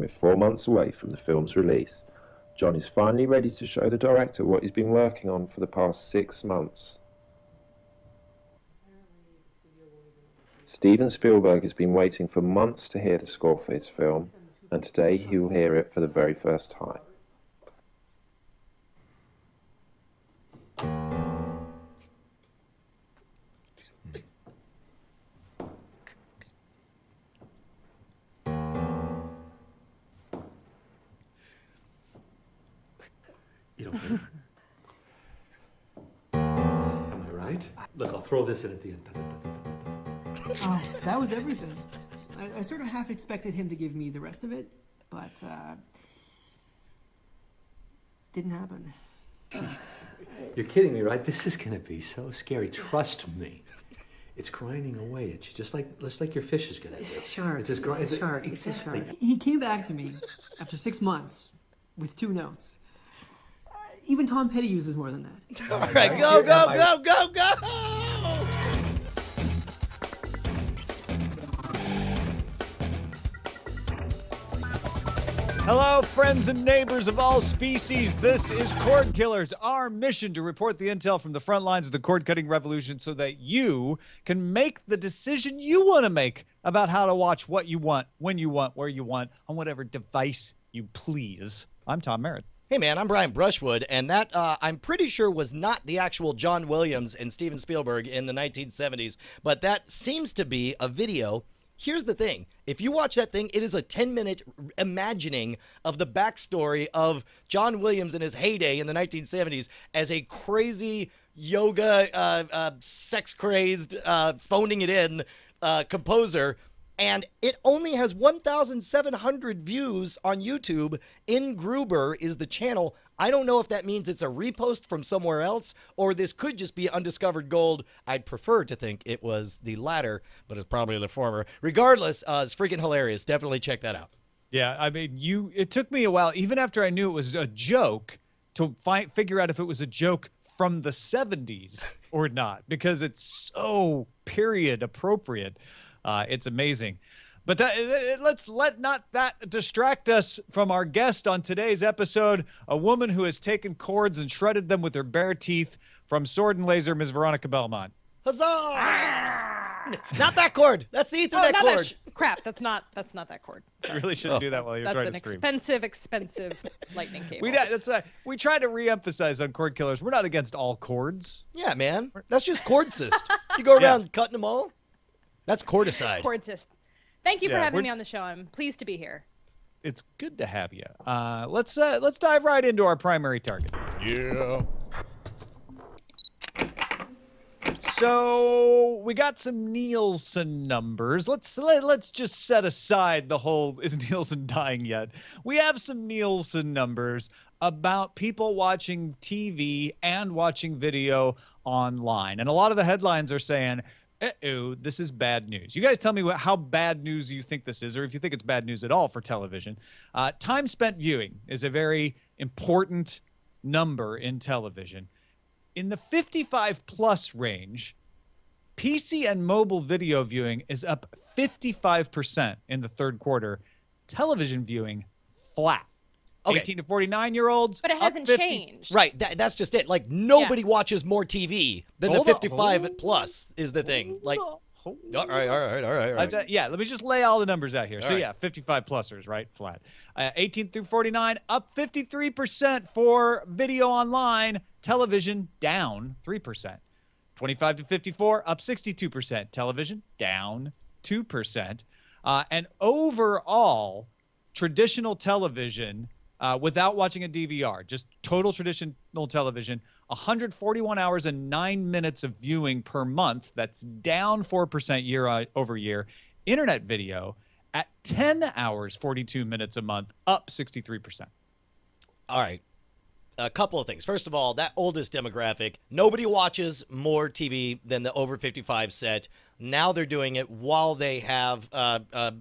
we're 4 months away from the film's release. John is finally ready to show the director what he's been working on for the past 6 months. Steven Spielberg has been waiting for months to hear the score for his film, and today he will hear it for the very first time. You don't get it? Am I right? Look, I'll throw this in at the end. Oh, that was everything. I sort of half expected him to give me the rest of it, but didn't happen. You're kidding me, right? This is gonna be so scary. Trust me. It's grinding away at you, just like your fish is gonna do. It's a shark. It's a shark. Exactly. He came back to me after 6 months with 2 notes. Even Tom Petty uses more than that. All right, go, go, go, go, go! Hello, friends and neighbors of all species. This is Cordkillers, our mission to report the intel from the front lines of the cord-cutting revolution so that you can make the decision you want to make about how to watch what you want, when you want, where you want, on whatever device you please. I'm Tom Merritt. Hey man, I'm Brian Brushwood, and that, I'm pretty sure, was not the actual John Williams and Steven Spielberg in the 1970s, but that seems to be a video. Here's the thing. If you watch that thing, it is a 10-minute imagining of the backstory of John Williams in his heyday in the 1970s as a crazy yoga, sex-crazed, phoning it in composer. And it only has 1,700 views on YouTube. In Gruber is the channel. I don't know if that means it's a repost from somewhere else, or this could just be undiscovered gold. I'd prefer to think it was the latter, but it's probably the former. Regardless, it's freaking hilarious. Definitely check that out. Yeah, I mean, it took me a while, even after I knew it was a joke, to figure out if it was a joke from the 70s or not, because it's so period appropriate. It's amazing. But let's not that distract us from our guest on today's episode, a woman who has taken cords and shredded them with her bare teeth from Sword and Laser, Ms. Veronica Belmont. Huzzah! Ah! Not that cord. That's the Ethernet cord. Crap, that's not that cord. You really shouldn't do that while you're trying to stream. That's an expensive lightning cable. We try to re-emphasize on Cordkillers. We're not against all cords. Yeah, man. That's just cord cyst. You go around cutting them all. That's cordicide. Cord cyst. Thank you for having me on the show. I'm pleased to be here. It's good to have you. Let's dive right into our primary target. Yeah. So we got some Nielsen numbers. Let's just set aside the whole is Nielsen dying yet. We have some Nielsen numbers about people watching TV and watching video online, and a lot of the headlines are saying, uh-oh, this is bad news. You guys tell me how bad news you think this is, or if you think it's bad news at all for television. Time spent viewing is a very important number in television. In the 55-plus range, PC and mobile video viewing is up 55% in the third quarter. Television viewing, flat. Okay. 18 to 49-year-olds. But it hasn't changed. Right. That's just it. Like, nobody watches more TV than the 55-plus is the thing. Like, all right. Yeah, let me just lay all the numbers out here. All so, right. yeah, 55-plussers, right? Flat. 18 through 49, up 53% for video online. Television, down 3%. 25 to 54, up 62%. Television, down 2%. And overall, traditional television, without watching a DVR, just total traditional television, 141 hours and 9 minutes of viewing per month. That's down 4% year over year. Internet video at 10 hours, 42 minutes a month, up 63%. All right. A couple of things. First of all, that oldest demographic, nobody watches more TV than the over 55 set. Now they're doing it while they have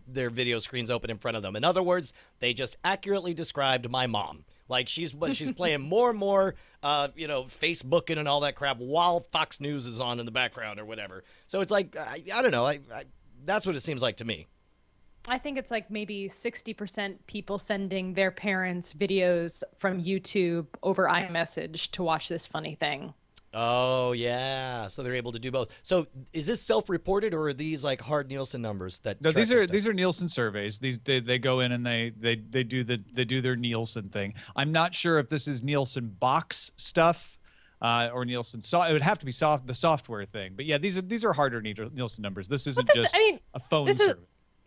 their video screens open in front of them. In other words, they just accurately described my mom. Like she's playing more and more, Facebooking and all that crap while Fox News is on in the background or whatever. So it's like, I don't know. That's what it seems like to me. I think it's like maybe 60% people sending their parents videos from YouTube over iMessage to watch this funny thing. Oh, yeah. So they're able to do both. So is this self-reported, or are these like hard Nielsen numbers that No, track this stuff? these are Nielsen surveys. They go in and they do their Nielsen thing. I'm not sure if this is Nielsen box stuff or Nielsen it would have to be the software thing. But yeah, these are harder Nielsen numbers. This isn't just a phone survey.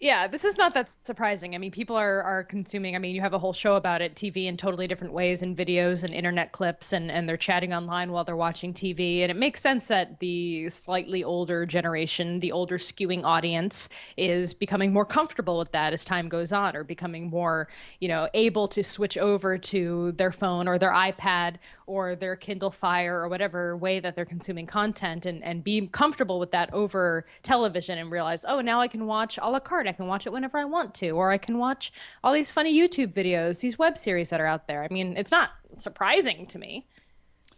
Yeah, this is not that surprising. I mean, people are consuming, I mean, you have a whole show about it, TV in totally different ways, and videos and internet clips, and they're chatting online while they're watching TV. And it makes sense that the slightly older generation, the older skewing audience, is becoming more comfortable with that as time goes on, or becoming more, able to switch over to their phone or their iPad or their Kindle Fire or whatever way that they're consuming content, and be comfortable with that over television, and realize, oh, now I can watch a la carte. I can watch it whenever I want to, or I can watch all these funny YouTube videos, these web series that are out there. I mean, it's not surprising to me.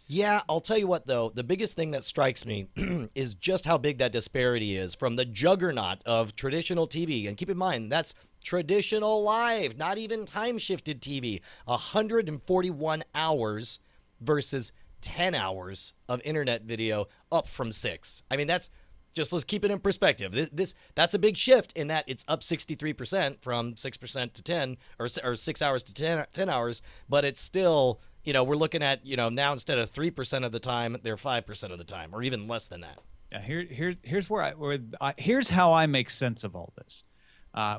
Yeah, I'll tell you what, though. The biggest thing that strikes me is just how big that disparity is from the juggernaut of traditional TV. And keep in mind, that's traditional live, not even time-shifted TV. 141 hours versus 10 hours of internet video, up from 6. I mean, let's keep it in perspective. That's a big shift in that it's up 63% from 6% to 10, or 6 hours to 10 hours, but it's still, we're looking at, now instead of 3% of the time, they're 5% of the time, or even less than that. Yeah, here's how I make sense of all this,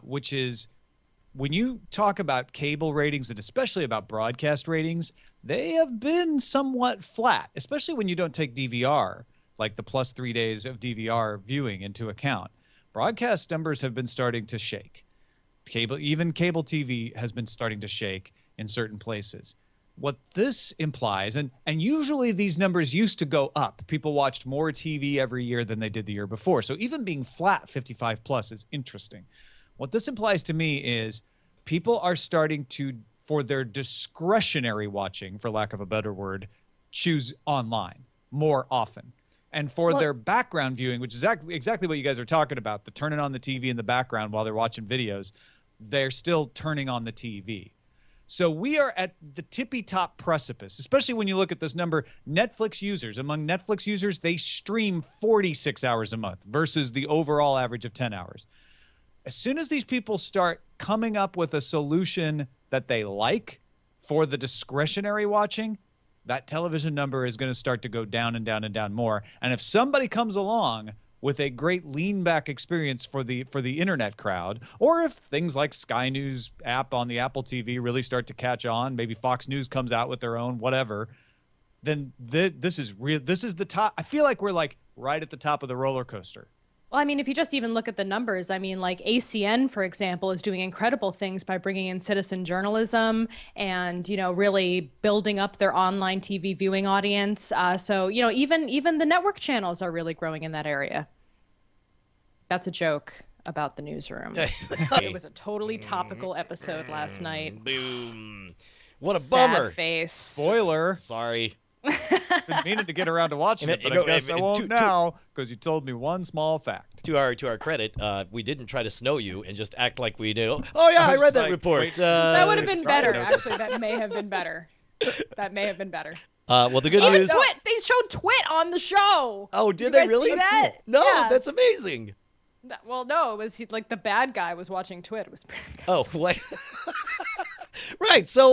which is, when you talk about cable ratings, and especially about broadcast ratings, they have been somewhat flat, especially when you don't take DVR, like the plus 3 days of DVR viewing, into account. Broadcast numbers have been starting to shake. Even cable TV has been starting to shake in certain places. What this implies, and usually these numbers used to go up. People watched more TV every year than they did the year before. So even being flat 55 plus is interesting. What this implies to me is people are starting to, for their discretionary watching, for lack of a better word, choose online more often. And for their background viewing, which is exactly what you guys are talking about, the turning on the TV in the background while they're watching videos, they're still turning on the TV. So we are at the tippy top precipice, especially when you look at this number. Netflix users, among Netflix users, they stream 46 hours a month versus the overall average of 10 hours. As soon as these people start coming up with a solution that they like for the discretionary watching, that television number is going to start to go down and down and down more. And if somebody comes along with a great lean back experience for the internet crowd, or if things like Sky News app on the Apple TV really start to catch on, maybe Fox News comes out with their own, whatever, then this is real. This is the top. I feel like we're like right at the top of the roller coaster. Well, I mean, if you just even look at the numbers, I mean, like ACN, for example, is doing incredible things by bringing in citizen journalism and, really building up their online TV viewing audience. So, even the network channels are really growing in that area. That's a joke about the newsroom. It was a totally topical episode last night. Boom. What a Sad bummer. face. Spoiler. Sorry. Been meaning to get around to watching it, but I guess I won't now because you told me one small fact. To our credit, we didn't try to snow you and just act like we did. Oh yeah, I read that report. That would have been better. Actually, that may have been better. Well, the good news. They showed Twit on the show. Oh, did they really? See that? No, Yeah. that's amazing. Well, no, it was like the bad guy was watching Twit. It was pretty good. Oh, what? Right. So,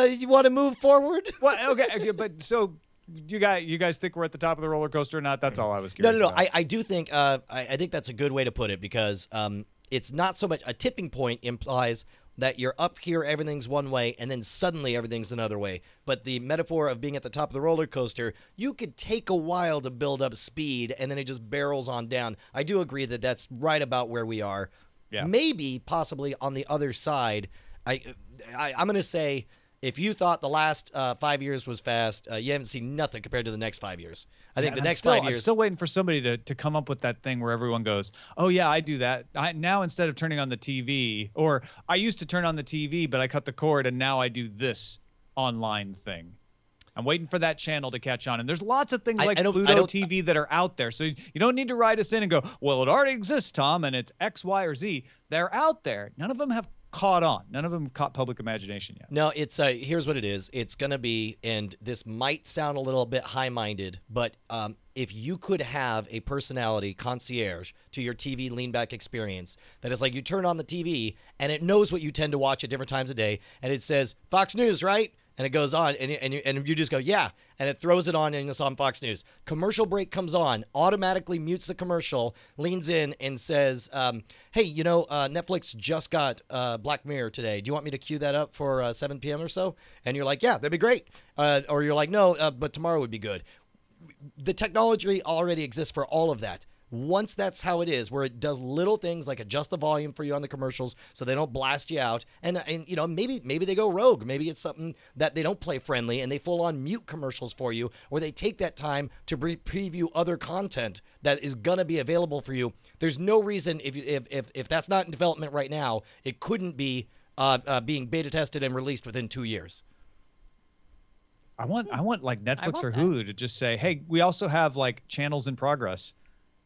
you want to move forward? Well, okay, but so you guys think we're at the top of the roller coaster or not? That's all I was curious. No. about. I do think I think that's a good way to put it, because it's not so much a tipping point implies that you're up here, everything's one way, and then suddenly everything's another way. But the metaphor of being at the top of the roller coaster, you could take a while to build up speed, and then it just barrels on down. I do agree that that's right about where we are. Yeah. Maybe, possibly on the other side. I'm going to say, if you thought the last 5 years was fast, you haven't seen nothing compared to the next 5 years. I think the next 5 years. I'm still waiting for somebody to come up with that thing where everyone goes, oh, yeah, I do that. Now, instead of turning on the TV, or I used to turn on the TV, but I cut the cord, and now I do this online thing. I'm waiting for that channel to catch on. And there's lots of things like I don't- Pluto TV that are out there. So you don't need to write us in and go, well, it already exists, Tom, and it's X, Y, or Z. They're out there. None of them have caught on. None of them have caught public imagination yet. No, it's here's what it is. It's going to be, and this might sound a little bit high-minded, but if you could have a personality concierge to your TV lean-back experience that is like you turn on the TV and it knows what you tend to watch at different times of day, and it says, Fox News, right? And it goes on, and you just go, yeah, and it throws it on, and it's on Fox News. Commercial break comes on, automatically mutes the commercial, leans in, and says, hey, you know, Netflix just got Black Mirror today. Do you want me to cue that up for 7 p.m. or so? And you're like, yeah, that'd be great. Or you're like, no, but tomorrow would be good. The technology already exists for all of that. Once that's how it is, where it does little things like adjust the volume for you on the commercials so they don't blast you out, and you know, maybe they go rogue. Maybe it's something that they don't play friendly and they full on mute commercials for you, or they take that time to preview other content that is gonna be available for you. There's no reason if that's not in development right now, it couldn't be being beta tested and released within 2 years. I want like Netflix or that. Hulu to just say, hey, we also have like channels in progress.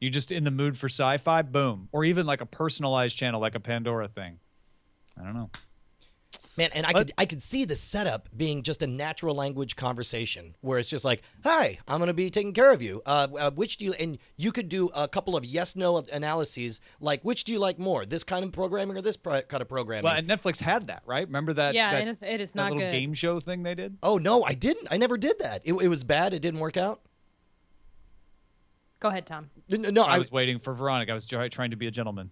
You just in the mood for sci-fi, boom. Or even like a personalized channel, like a Pandora thing. I don't know. Man, and I could see the setup being just a natural language conversation where it's just like, hi, I'm going to be taking care of you. Which do you, and you could do a couple of yes-no analyses, like which do you like more, this kind of programming or this kind of programming? Well, and Netflix had that, right? Remember that? Yeah, that, it is that not little good. game show thing they did? Oh, no, I didn't. I never did that. It was bad. It didn't work out. Go ahead, Tom. No, I was waiting for Veronica. I was trying to be a gentleman.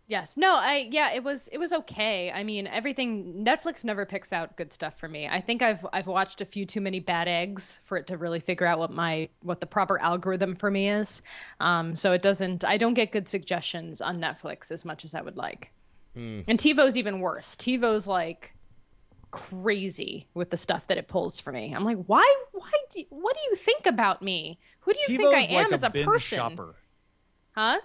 Yes. No, it was okay. I mean, everything Netflix never picks out good stuff for me. I think I've watched a few too many bad eggs for it to really figure out what the proper algorithm for me is. So I don't get good suggestions on Netflix as much as I would like. And TiVo's even worse. TiVo's like crazy with the stuff that it pulls for me. I'm like, what do you think about me? Who do you think I am like as a binge person? shopper. Huh?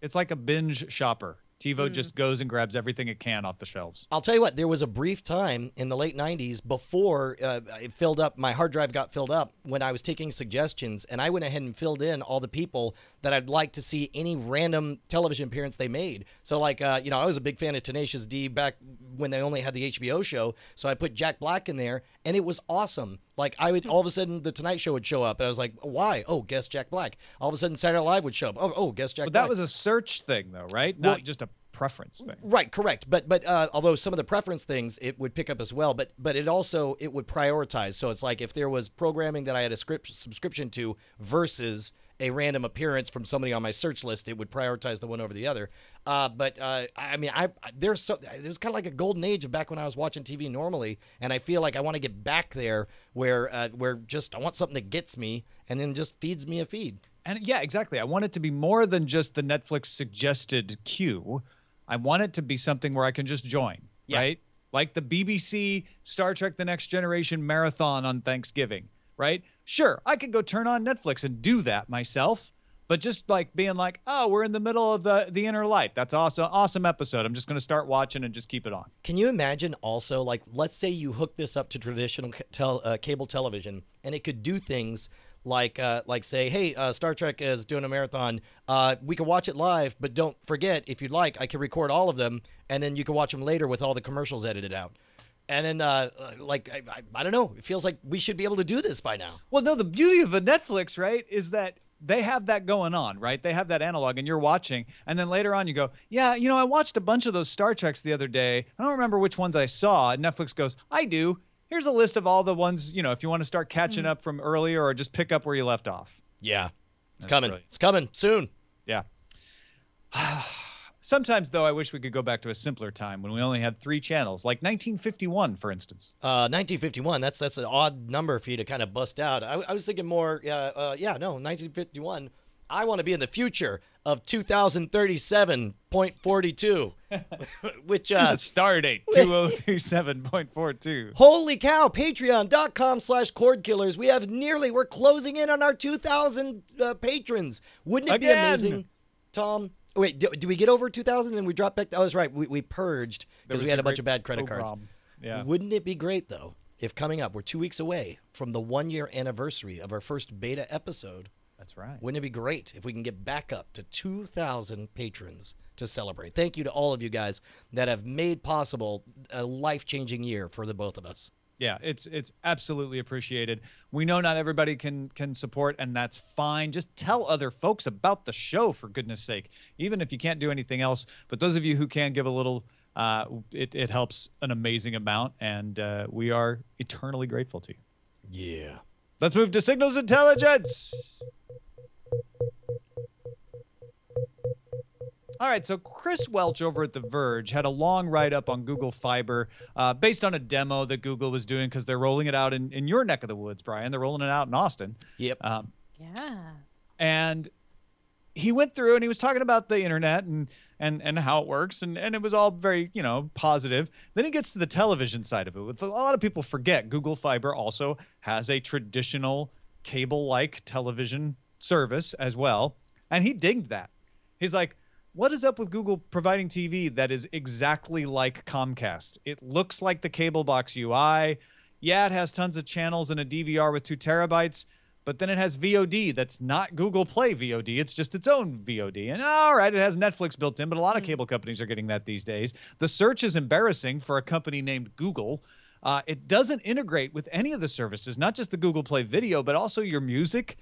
It's like a binge shopper. TiVo just goes and grabs everything it can off the shelves. I'll tell you what, there was a brief time in the late 90s before it filled up, my hard drive got filled up, when I was taking suggestions, and I went ahead and filled in all the people that I'd like to see any random television appearance they made. So like, I was a big fan of Tenacious D back when they only had the HBO show, so I put Jack Black in there, and it was awesome. Like, I would, all of a sudden, The Tonight Show would show up, and I was like, why? Oh, guess Jack Black. All of a sudden, Saturday Night Live would show up. Oh, guess Jack But Black. that was a search thing, though, right? Well, Not just a preference thing. Right, correct. But although some of the preference things it would pick up as well, but it would prioritize. So it's like if there was programming that I had a subscription to versus a random appearance from somebody on my search list, it would prioritize the one over the other. There's kind of like a golden age of back when I was watching TV normally, and I feel like I want to get back there where just I want something that gets me and then just feeds me a feed. And yeah, exactly. I want it to be more than just the Netflix suggested queue. I want it to be something where I can just join, right? Like the BBC Star Trek The Next Generation marathon on Thanksgiving, right? Sure, I could go turn on Netflix and do that myself, but just like being like, oh, we're in the middle of the Inner Light. That's awesome episode. I'm just going to start watching and just keep it on. Can you imagine also, like, let's say you hook this up to traditional cable television, and it could do things like say, hey, Star Trek is doing a marathon. We can watch it live, but don't forget, if you'd like, I can record all of them, and then you can watch them later with all the commercials edited out. And then, I don't know. It feels like we should be able to do this by now. Well, no, the beauty of the Netflix, right, is that they have that going on, right? They have that analog, and you're watching, and then later on you go, yeah, I watched a bunch of those Star Treks the other day. I don't remember which ones I saw. And Netflix goes, I do. Here's a list of all the ones, if you want to start catching up from earlier or just pick up where you left off. Yeah. It's That's coming. brilliant. It's coming soon. Yeah. Sometimes, though, I wish we could go back to a simpler time when we only had 3 channels, like 1951, for instance. 1951, that's an odd number for you to kind of bust out. I was thinking more, 1951. I want to be in the future of 2037.42, which Star date 2037.42. Holy cow! Patreon.com/Cordkillers. We're closing in on our 2,000 patrons. Wouldn't it be amazing, Tom? Wait, do we get over 2,000 and we drop back? Oh, that's right. We purged because we had a bunch of bad credit cards. Yeah. Wouldn't it be great though? if coming up, we're 2 weeks away from the 1-year anniversary of our first beta episode. That's right. Wouldn't it be great if we can get back up to 2,000 patrons to celebrate? Thank you to all of you guys that have made possible a life-changing year for the both of us. Yeah, it's absolutely appreciated. We know not everybody can support, and that's fine. Just tell other folks about the show, for goodness sake, even if you can't do anything else. But those of you who can give a little, it helps an amazing amount, and we are eternally grateful to you. Yeah. Let's move to Signals Intelligence. All right, so Chris Welch over at The Verge had a long write-up on Google Fiber based on a demo that Google was doing because they're rolling it out in your neck of the woods, Brian. They're rolling it out in Austin. Yep. Yeah. And he went through and he was talking about the internet and how it works, and it was all very, positive. Then he gets to the television side of it. A lot of people forget Google Fiber also has a traditional cable-like television service as well, and he dinged that. He's like, what is up with Google providing TV that is exactly like Comcast? It looks like the cable box UI. Yeah, it has tons of channels and a DVR with 2 terabytes, but then it has VOD that's not Google Play VOD. It's just its own VOD. And all right, it has Netflix built in, but a lot of cable companies are getting that these days. The search is embarrassing for a company named Google. It doesn't integrate with any of the services, not just the Google Play Video, but also your music.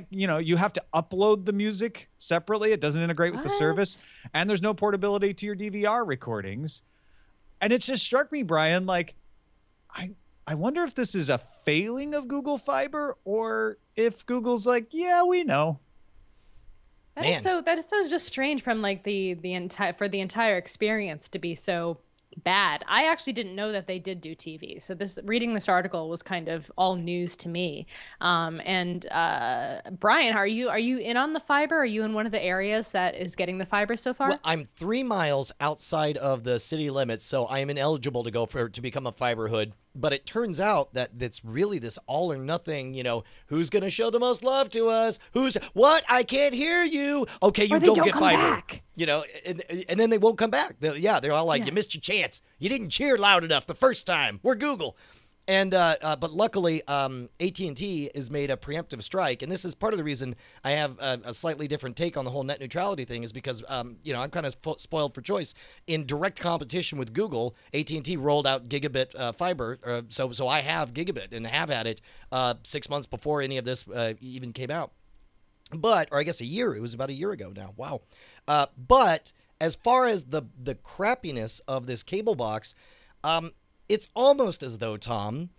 You have to upload the music separately. It doesn't integrate with the service. And there's no portability to your DVR recordings. And it just struck me, Brian, like, I wonder if this is a failing of Google Fiber or if Google's like, yeah, we know. That is so just strange from like the entire experience to be so bad. I actually didn't know that they did do TV. So reading this article was kind of all news to me. Brian, are you in on the fiber? Are you in one of the areas that is getting the fiber so far? Well, I'm 3 miles outside of the city limits, so I am ineligible to become a fiber hood. But it turns out that it's really this all or nothing, who's going to show the most love to us? What? I can't hear you. Okay, you don't get fiber. Back. And then they won't come back. They're all like, you missed your chance. You didn't cheer loud enough the first time. We're Google. And but luckily, AT&T has made a preemptive strike, and this is part of the reason I have a slightly different take on the whole net neutrality thing. Is because I'm kind of spoiled for choice. In direct competition with Google, AT&T rolled out gigabit fiber, so I have gigabit and have had it 6 months before any of this even came out. Or I guess a year. It was about a year ago now. Wow. But as far as the crappiness of this cable box, it's almost as though, Tom,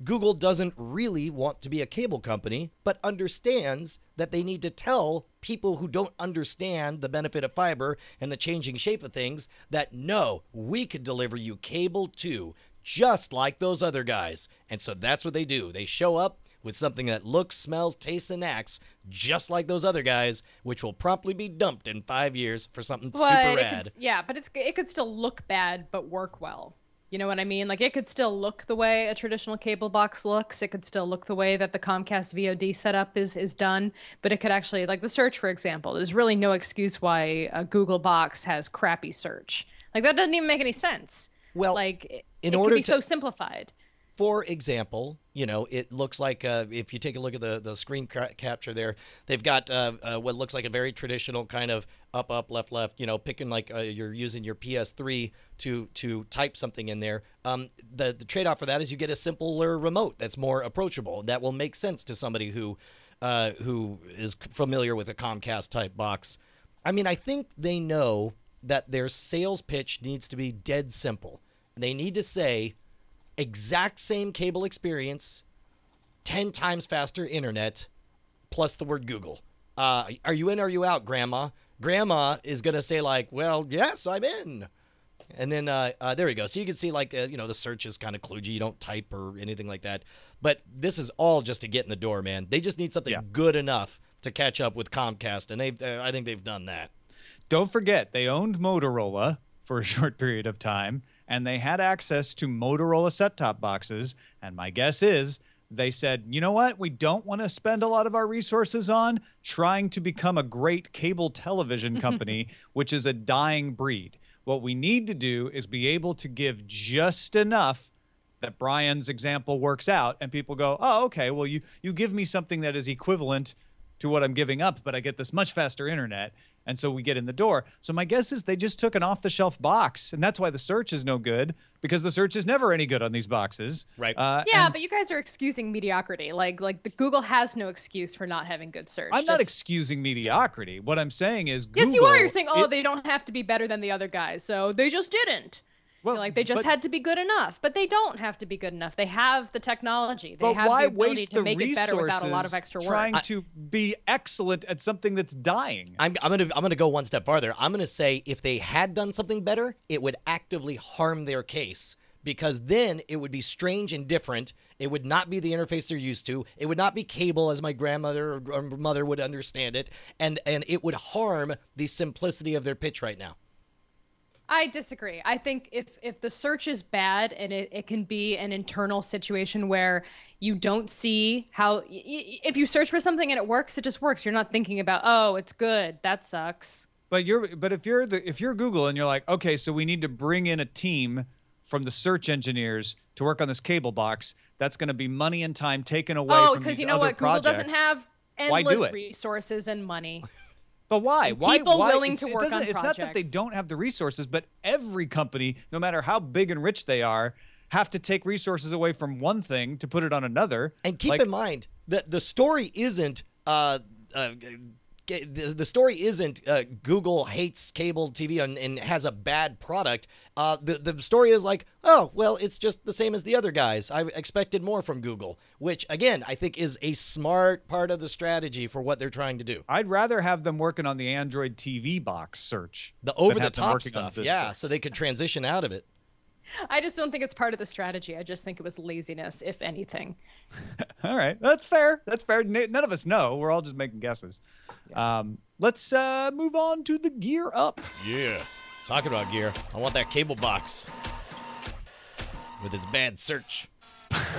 Google doesn't really want to be a cable company, but understands that they need to tell people who don't understand the benefit of fiber and the changing shape of things that, no, we could deliver you cable too, just like those other guys. And so that's what they do. They show up with something that looks, smells, tastes, and acts just like those other guys, which will promptly be dumped in 5 years for something super rad. But it could still look bad but work well. You know what I mean? Like, it could still look the way a traditional cable box looks. It could still look the way that the Comcast VOD setup is done. But it could actually, like the search, for example, there's really no excuse why a Google box has crappy search. Like, that doesn't even make any sense. Well, like, it could be so simplified. For example, it looks like if you take a look at the screen capture there, they've got what looks like a very traditional kind of up, left, picking like you're using your PS3 to type something in there. The trade-off for that is you get a simpler remote that's more approachable. That will make sense to somebody who is familiar with a Comcast type box. I mean, I think they know that their sales pitch needs to be dead simple. They need to say, exact same cable experience, 10 times faster internet, plus the word Google. Are you in or are you out, Grandma? Grandma is going to say like, well, yes, I'm in. And then there we go. So you can see like, the search is kind of kludgy. You don't type or anything like that. But this is all just to get in the door, man. They just need something good enough to catch up with Comcast. And I think they've done that. Don't forget, they owned Motorola for a short period of time, and they had access to Motorola set-top boxes. And my guess is they said, you know what? We don't want to spend a lot of our resources on trying to become a great cable television company, which is a dying breed. What we need to do is be able to give just enough that Brian's example works out, and people go, oh, okay, well, you give me something that is equivalent to what I'm giving up, but I get this much faster internet. And so we get in the door. So my guess is they just took an off-the-shelf box, and that's why the search is no good, because the search is never any good on these boxes. Right. Yeah, but you guys are excusing mediocrity. Like the Google has no excuse for not having good search. I'm not excusing mediocrity. What I'm saying is Google... Yes, you are. You're saying, they don't have to be better than the other guys, so they just didn't. Well, like they just had to be good enough, but they don't have to be good enough. They have the technology. They have the ability to make it better without a lot of extra work. Trying to be excellent at something that's dying. I'm gonna go one step farther. I'm gonna say if they had done something better, it would actively harm their case, because then it would be strange and different. It would not be the interface they're used to. It would not be cable as my grandmother or mother would understand it, and it would harm the simplicity of their pitch right now. I disagree. I think if the search is bad and it can be an internal situation where you don't see how, if you search for something and it works, it just works. You're not thinking about, oh, it's good. That sucks. But if you're Google and you're like, okay, so we need to bring in a team from the search engineers to work on this cable box, that's going to be money and time taken away from these other projects. Oh, because you know what? Google doesn't have endless resources and money. But why? People willing to work on projects. It's not that they don't have the resources, but every company, no matter how big and rich they are, have to take resources away from one thing to put it on another. And keep in mind that the story isn't Google hates cable TV and has a bad product. The story is like, oh, well, it's just the same as the other guys. I expected more from Google, which, again, I think is a smart part of the strategy for what they're trying to do. I'd rather have them working on the Android TV box search. The over-the-top stuff, yeah, so they could transition out of it. I just don't think it's part of the strategy. I just think it was laziness, if anything. All right. That's fair. That's fair. None of us know. We're all just making guesses. Yeah. Let's move on to the gear up. Yeah. Talking about gear, I want that cable box with its bad search.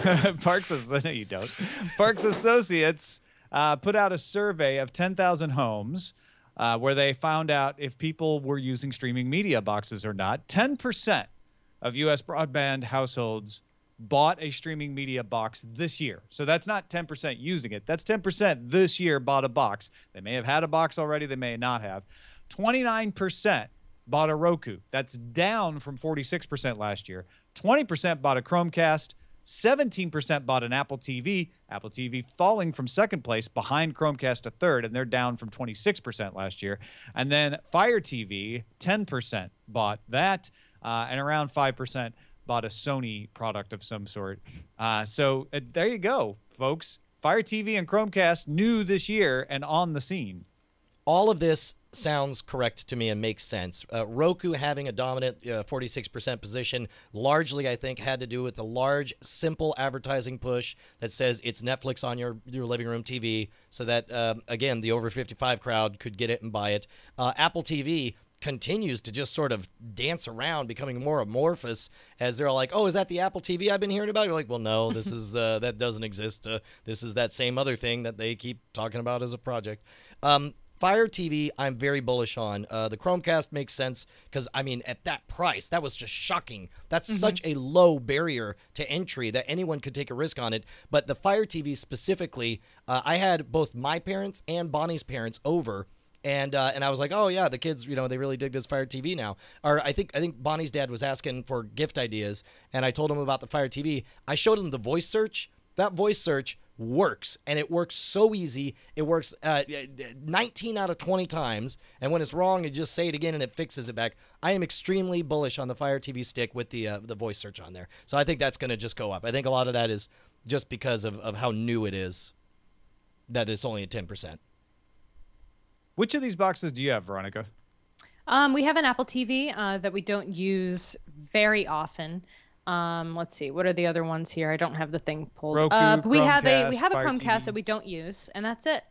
No, you don't. Parks Associates put out a survey of 10,000 homes where they found out if people were using streaming media boxes or not. 10% of U.S. broadband households bought a streaming media box this year. So that's not 10% using it. That's 10% this year bought a box. They may have had a box already. They may not have. 29% bought a Roku. That's down from 46% last year. 20% bought a Chromecast. 17% bought an Apple TV. Apple TV falling from second place behind Chromecast to third, and they're down from 26% last year. And then Fire TV, 10% bought that. And around 5% bought a Sony product of some sort. So there you go, folks. Fire TV and Chromecast new this year and on the scene. All of this sounds correct to me and makes sense. Roku having a dominant 46% position largely, I think, had to do with the large, simple advertising push that says it's Netflix on your living room TV so that, again, the over 55 crowd could get it and buy it. Apple TV continues to just sort of dance around, becoming more amorphous as they're like, oh, is that the Apple TV I've been hearing about? You're like, well, no, this is that doesn't exist. This is that same other thing that they keep talking about as a project. Fire TV, I'm very bullish on. The Chromecast makes sense because, I mean, at that price, that was just shocking. That's such a low barrier to entry that anyone could take a risk on it. But the Fire TV specifically, I had both my parents and Bonnie's parents over. And I was like, oh yeah, the kids, they really dig this Fire TV now. Or I think Bonnie's dad was asking for gift ideas, and I told him about the Fire TV. I showed him the voice search. That voice search works, and it works so easy. It works 19 out of 20 times, and when it's wrong, you just say it again, and it fixes it back. I am extremely bullish on the Fire TV stick with the voice search on there. So I think that's going to just go up. I think a lot of that is just because of how new it is, that it's only at 10%. Which of these boxes do you have, Veronica? We have an Apple TV that we don't use very often. Let's see, what are the other ones here? I don't have the thing pulled Roku, up. We have a Fire Chromecast TV. that we don't use, and that's it.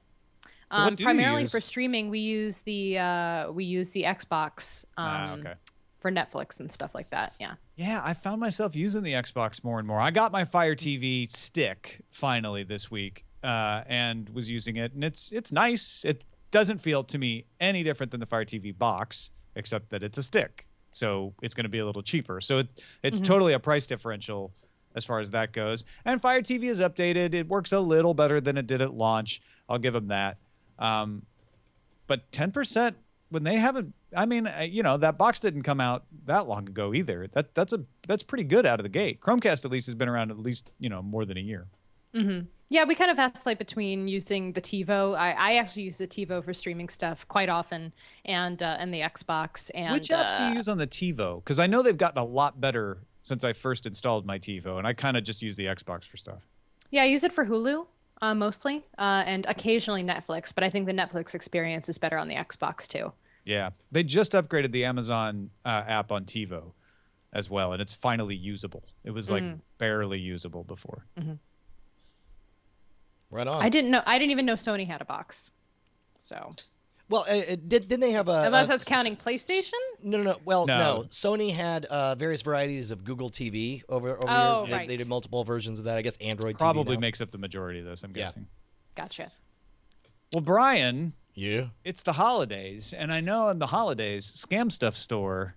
So what do you primarily use? for streaming, we use the Xbox Okay. for Netflix and stuff like that. Yeah. Yeah, I found myself using the Xbox more and more. I got my Fire TV stick finally this week, and was using it, and it's nice. It doesn't feel to me any different than the Fire TV box, except that it's a stick. So it's going to be a little cheaper. So it's totally a price differential as far as that goes. And Fire TV is updated. It works a little better than it did at launch. I'll give them that. But 10% when they haven't, I mean, that box didn't come out that long ago either. That's pretty good out of the gate. Chromecast at least has been around at least, more than a year. Mm-hmm. Yeah, we kind of vacillate between using the TiVo. I actually use the TiVo for streaming stuff quite often, and the Xbox. And which apps do you use on the TiVo? Because I know they've gotten a lot better since I first installed my TiVo, and I kind of just use the Xbox for stuff. Yeah, I use it for Hulu mostly, and occasionally Netflix. But I think the Netflix experience is better on the Xbox too. Yeah, they just upgraded the Amazon app on TiVo as well, and it's finally usable. It was like barely usable before. Mm-hmm. Right on. I didn't even know Sony had a box. So. Well, didn't they have a... Unless that's counting PlayStation? No. Well, No. no. Sony had various varieties of Google TV over years. Right. They did multiple versions of that. I guess Android Probably TV now. makes up the majority of this, I'm guessing. Gotcha. Well, Brian, Yeah. it's the holidays, and I know in the holidays, Scam Stuff Store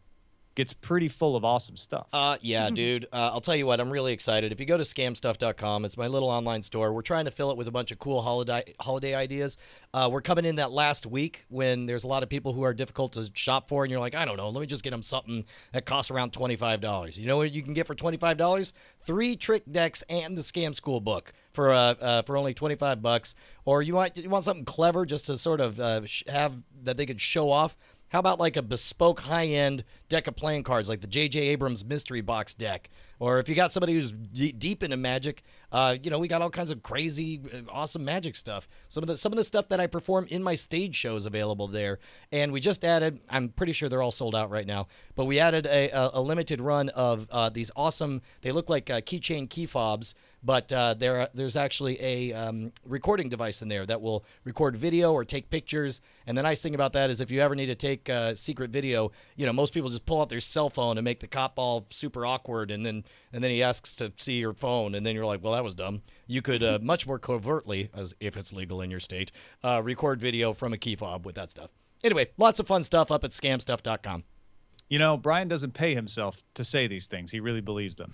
gets pretty full of awesome stuff. Yeah, dude. I'll tell you what, I'm really excited. If you go to scamstuff.com, it's my little online store. We're trying to fill it with a bunch of cool holiday ideas. We're coming in that last week when there's a lot of people who are difficult to shop for, and you're like, I don't know, let me just get them something that costs around $25. You know what you can get for $25? 3 trick decks and the Scam School book for only $25. Or you want something clever just to sort of have that they could show off. How about like a bespoke high-end deck of playing cards, like the J.J. Abrams mystery box deck? Or if you got somebody who's deep into magic, we got all kinds of crazy, awesome magic stuff. Some of the stuff that I perform in my stage shows available there. And we just added, I'm pretty sure they're all sold out right now, but we added a limited run of these awesome, they look like keychain key fobs, but there's actually a recording device in there that will record video or take pictures. And the nice thing about that is if you ever need to take secret video, most people just pull out their cell phone and make the cop all super awkward, and then he asks to see your phone, and then you're like, well, that was dumb. You could much more covertly, as if it's legal in your state, record video from a key fob with that stuff. Anyway, lots of fun stuff up at scamstuff.com. Brian doesn't pay himself to say these things. He really believes them.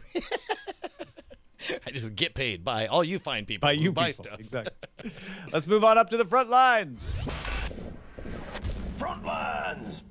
I just get paid by all you fine people who buy stuff. Exactly. Let's move on up to the front lines. Front lines.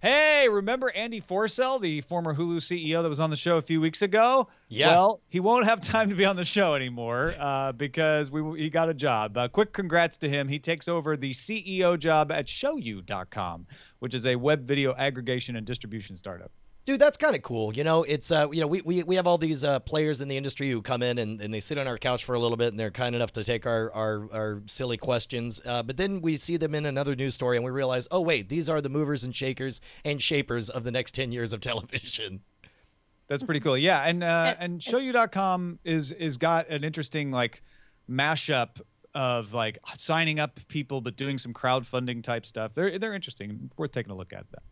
Hey, remember Andy Forsell, the former Hulu CEO that was on the show a few weeks ago? Yeah. Well, he won't have time to be on the show anymore because he got a job. Quick congrats to him. He takes over the CEO job at shoutout.com, which is a web video aggregation and distribution startup. Dude, that's kind of cool. It's we have all these players in the industry who come in and they sit on our couch for a little bit, and they're kind enough to take our silly questions. But then we see them in another news story, and we realize, oh wait, these are the movers and shakers and shapers of the next 10 years of television. That's pretty cool. Yeah, and shoutout.com is got an interesting mashup of signing up people but doing some crowdfunding type stuff. They're interesting. Worth taking a look at that.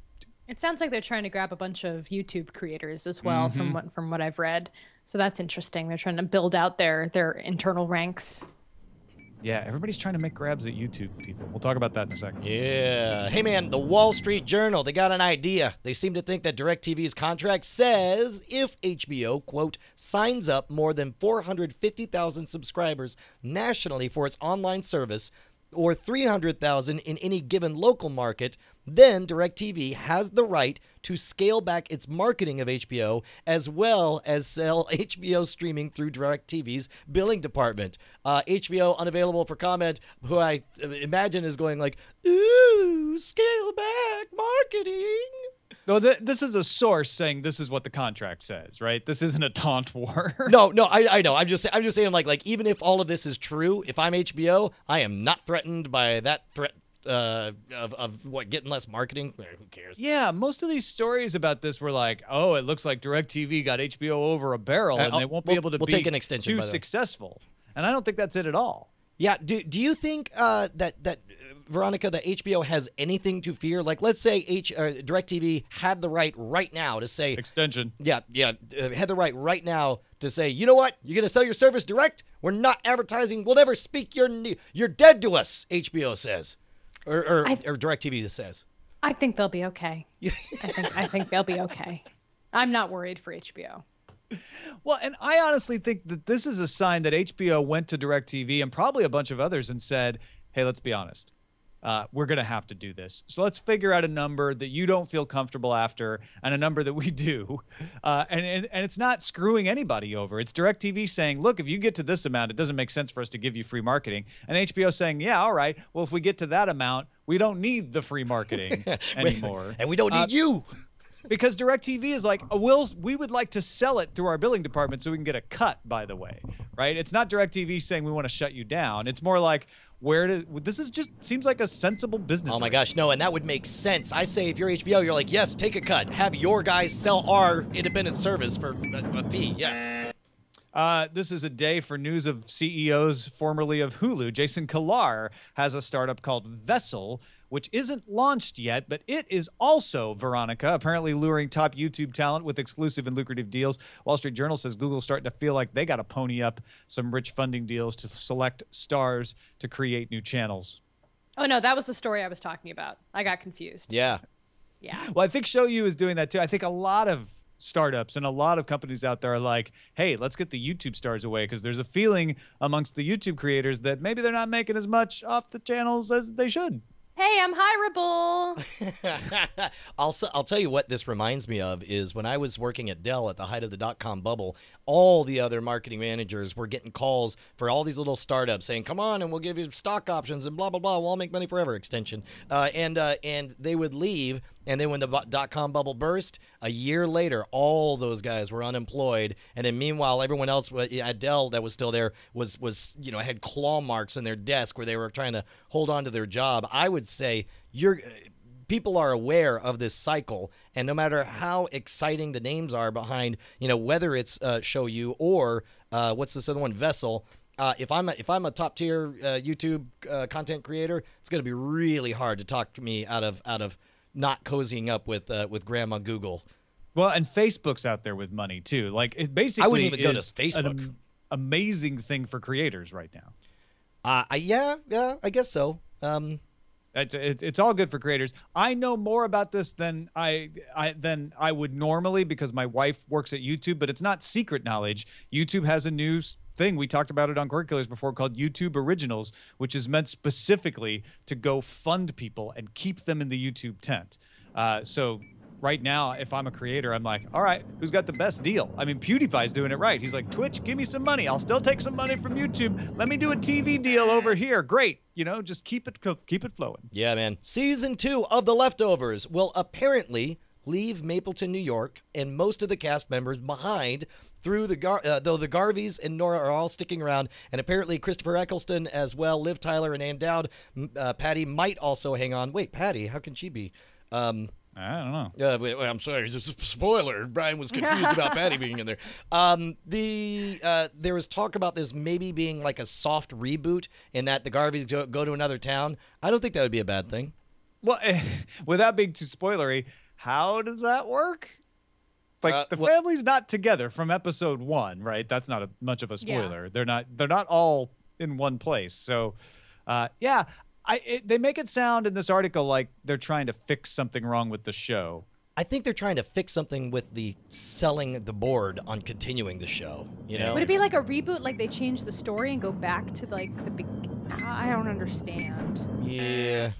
It sounds like they're trying to grab a bunch of YouTube creators as well, from what I've read. So that's interesting. They're trying to build out their internal ranks. Yeah, everybody's trying to make grabs at YouTube, people. We'll talk about that in a second. Yeah. Hey, man, the Wall Street Journal, they got an idea. They seem to think that DirecTV's contract says if HBO, quote, signs up more than 450,000 subscribers nationally for its online service, or 300,000 in any given local market, then DirecTV has the right to scale back its marketing of HBO as well as sell HBO streaming through DirecTV's billing department. HBO unavailable for comment, who I imagine is going like, ooh, scale back marketing. No, this is a source saying this is what the contract says, right? This isn't a taunt war. No, I know. I'm just saying, like even if all of this is true, if I'm HBO, I am not threatened by that threat of what, getting less marketing. Who cares? Yeah, most of these stories about this were like, oh, it looks like DirecTV got HBO over a barrel, and they won't be able to be take an extension, too successful. And I don't think that's it at all. Yeah. Do you think that Veronica, that HBO has anything to fear? Like, let's say DirecTV had the right now to say extension. Yeah, had the right now to say, you know what? You're gonna sell your service direct. We're not advertising. We'll never speak you're dead to us. HBO says, or DirecTV says. I think they'll be okay. I think they'll be okay. I'm not worried for HBO. Well, and I honestly think that this is a sign that HBO went to DirecTV and probably a bunch of others and said, hey, let's be honest. We're going to have to do this. So let's figure out a number that you don't feel comfortable after and a number that we do. And it's not screwing anybody over. It's DirecTV saying, look, if you get to this amount, it doesn't make sense for us to give you free marketing. And HBO saying, yeah, all right. Well, if we get to that amount, we don't need the free marketing anymore. And we don't need you. Because DirecTV is like, we would like to sell it through our billing department so we can get a cut, by the way, right? It's not DirecTV saying we want to shut you down. It's more like, this is just seems like a sensible business. Oh my gosh, no, and that would make sense. I say if you're HBO, you're like, yes, take a cut. Have your guys sell our independent service for a fee, yeah. This is a day for news of CEOs formerly of Hulu. Jason Kilar has a startup called Vessel, which isn't launched yet, but it is also, Veronica, apparently luring top YouTube talent with exclusive and lucrative deals. Wall Street Journal says Google's starting to feel like they got to pony up some rich funding deals to select stars to create new channels. Oh, no, that was the story I was talking about. I got confused. Yeah. Yeah. Well, I think ShowU is doing that too. I think a lot of startups and a lot of companies out there are like, hey, let's get the YouTube stars away, because there's a feeling amongst the YouTube creators that maybe they're not making as much off the channels as they should. Hey, I'm hireable. I'll tell you what this reminds me of is when I was working at Dell at the height of the dot-com bubble, all the other marketing managers were getting calls for all these little startups saying, come on, and we'll give you stock options and blah, blah, blah. We'll all make money forever extension. And they would leave. And then when the dot-com bubble burst, a year later, all those guys were unemployed. And then meanwhile, everyone else at Dell that was still there was had claw marks in their desk where they were trying to hold on to their job. I would say people are aware of this cycle, and no matter how exciting the names are behind, whether it's ShowU or what's this other one, Vessel. If I'm a top tier YouTube content creator, it's going to be really hard to talk me out of not cozying up with Grandma Google. Well, and Facebook's out there with money too. Like, it basically I wouldn't even go to is Facebook. an amazing thing for creators right now. Yeah, I guess so. It's all good for creators. I know more about this than I would normally, because my wife works at YouTube, but it's not secret knowledge. YouTube has a new thing. We talked about it on Cordkillers before, called YouTube Originals, which is meant specifically to go fund people and keep them in the YouTube tent. So right now, if I'm a creator, I'm like, all right, who's got the best deal? I mean, PewDiePie's doing it right. He's like, Twitch, give me some money. I'll still take some money from YouTube. Let me do a TV deal over here. Great. Just keep it flowing. Yeah, man. Season 2 of The Leftovers will apparently leave Mapleton, New York, and most of the cast members behind, though the Garveys and Nora are all sticking around, and apparently Christopher Eccleston as well, Liv Tyler and Ann Dowd. Patty might also hang on. Wait, Patty, how can she be? I don't know. I'm sorry, it's a spoiler. Brian was confused about Patty being in there. There was talk about this maybe being like a soft reboot, in that the Garveys go to another town. I don't think that would be a bad thing. Well, without being too spoilery, how does that work? Like, the family's not together from episode 1, right? That's not much of a spoiler. Yeah. They're not all in one place. So, yeah. They make it sound in this article like they're trying to fix something wrong with the show. I think they're trying to fix something with the selling the board on continuing the show. Would it be like a reboot, like they change the story and go back to like the big? I don't understand. Yeah.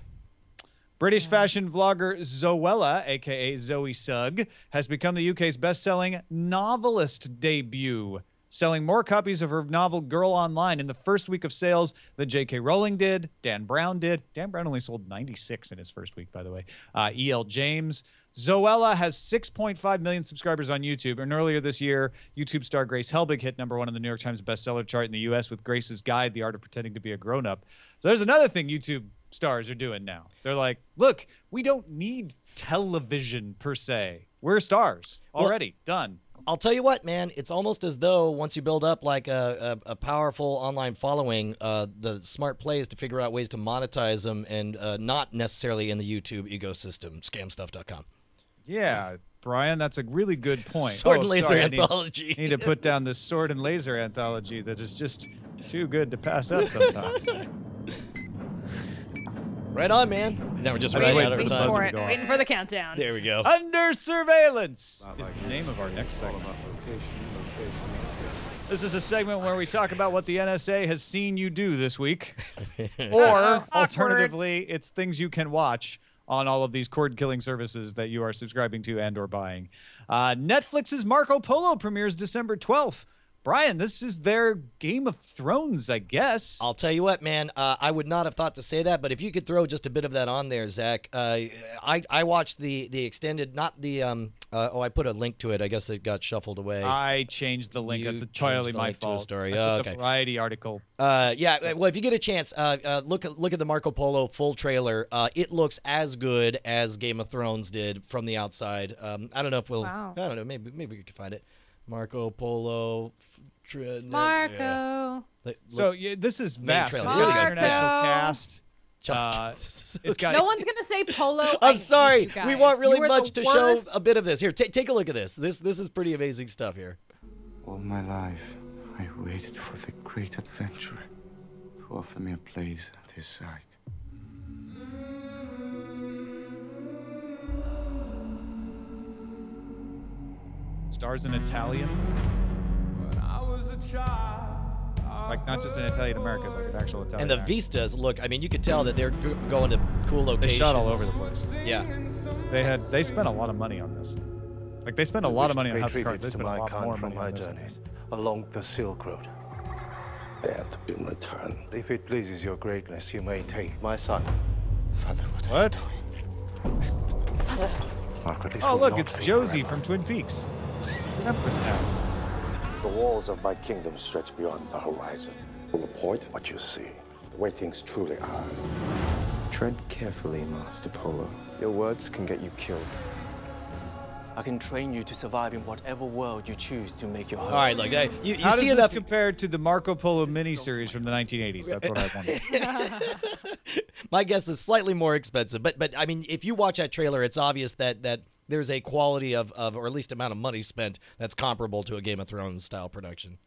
British fashion vlogger Zoella, a.k.a. Zoe Sugg, has become the UK's best-selling novelist debut, selling more copies of her novel Girl Online in the first week of sales than J.K. Rowling did, Dan Brown did. Dan Brown only sold 96 in his first week, by the way. E.L. James. Zoella has 6.5 million subscribers on YouTube, and earlier this year, YouTube star Grace Helbig hit #1 on the New York Times bestseller chart in the U.S. with Grace's Guide, The Art of Pretending to be a Grown-Up. So there's another thing YouTube stars are doing now. They're like, look, we don't need television per se. We're stars already. Done. I'll tell you what, man, it's almost as though once you build up like a powerful online following, the smart play is to figure out ways to monetize them, and not necessarily in the YouTube ecosystem, scamstuff.com. Yeah, Brian, that's a really good point. Sword and Laser Anthology. I need to put down this Sword and Laser Anthology that is just too good to pass up sometimes. Right on, man. Now we're just running out of time. Waiting for the countdown. There we go. Under Surveillance is the name of our next segment. This is a segment where we talk about what the NSA has seen you do this week. Or, alternatively, it's things you can watch on all of these cord-killing services that you are subscribing to and or buying. Netflix's Marco Polo premieres December 12th. Brian, this is their Game of Thrones, I guess. I'll tell you what, man. I would not have thought to say that, but if you could throw just a bit of that on there, Zach. I watched the extended, not the. I put a link to it. I guess it got shuffled away. I changed the link. That's entirely my fault. Story. The Variety article. Yeah. Well, if you get a chance, look at the Marco Polo full trailer. It looks as good as Game of Thrones did from the outside. I don't know if we'll. Wow. I don't know. Maybe we can find it. Marco Polo. Marco. So this is vast. It's trailer. got an Marco. international cast. It's got. No one's gonna say polo. I'm sorry. You We guys. want really You are much the to show worst. a bit of this. Here, take a look at this. This is pretty amazing stuff here. All my life, I waited for the great adventurer to offer me a place at his side. Stars in Italian. Like not just in Italian America, like an actual Italian. And the actor. vistas look. I mean, you could tell that they're going to cool They locations. shot all over the place. Yeah. They spent a lot of money on this. Like they spent a lot of money on House of Cards. They spent a lot more money on this. Along the Silk Road. And in return, If it pleases your greatness, you may take my son. Father, what? What? Margaret, this Oh, will look, not it's be Josie forever. from Twin Peaks. Remember this now. The walls of my kingdom stretch beyond the horizon. Will report what you see, the way things truly are. Tread carefully, Master Polo. Your words can get you killed. I can train you to survive in whatever world you choose to make your home. All right, look, you How does see this enough. compare to the Marco Polo miniseries from the 1980s? That's what I wanted. My guess is slightly more expensive, but I mean, if you watch that trailer, it's obvious that there's a quality of or at least amount of money spent that's comparable to a Game of Thrones style production.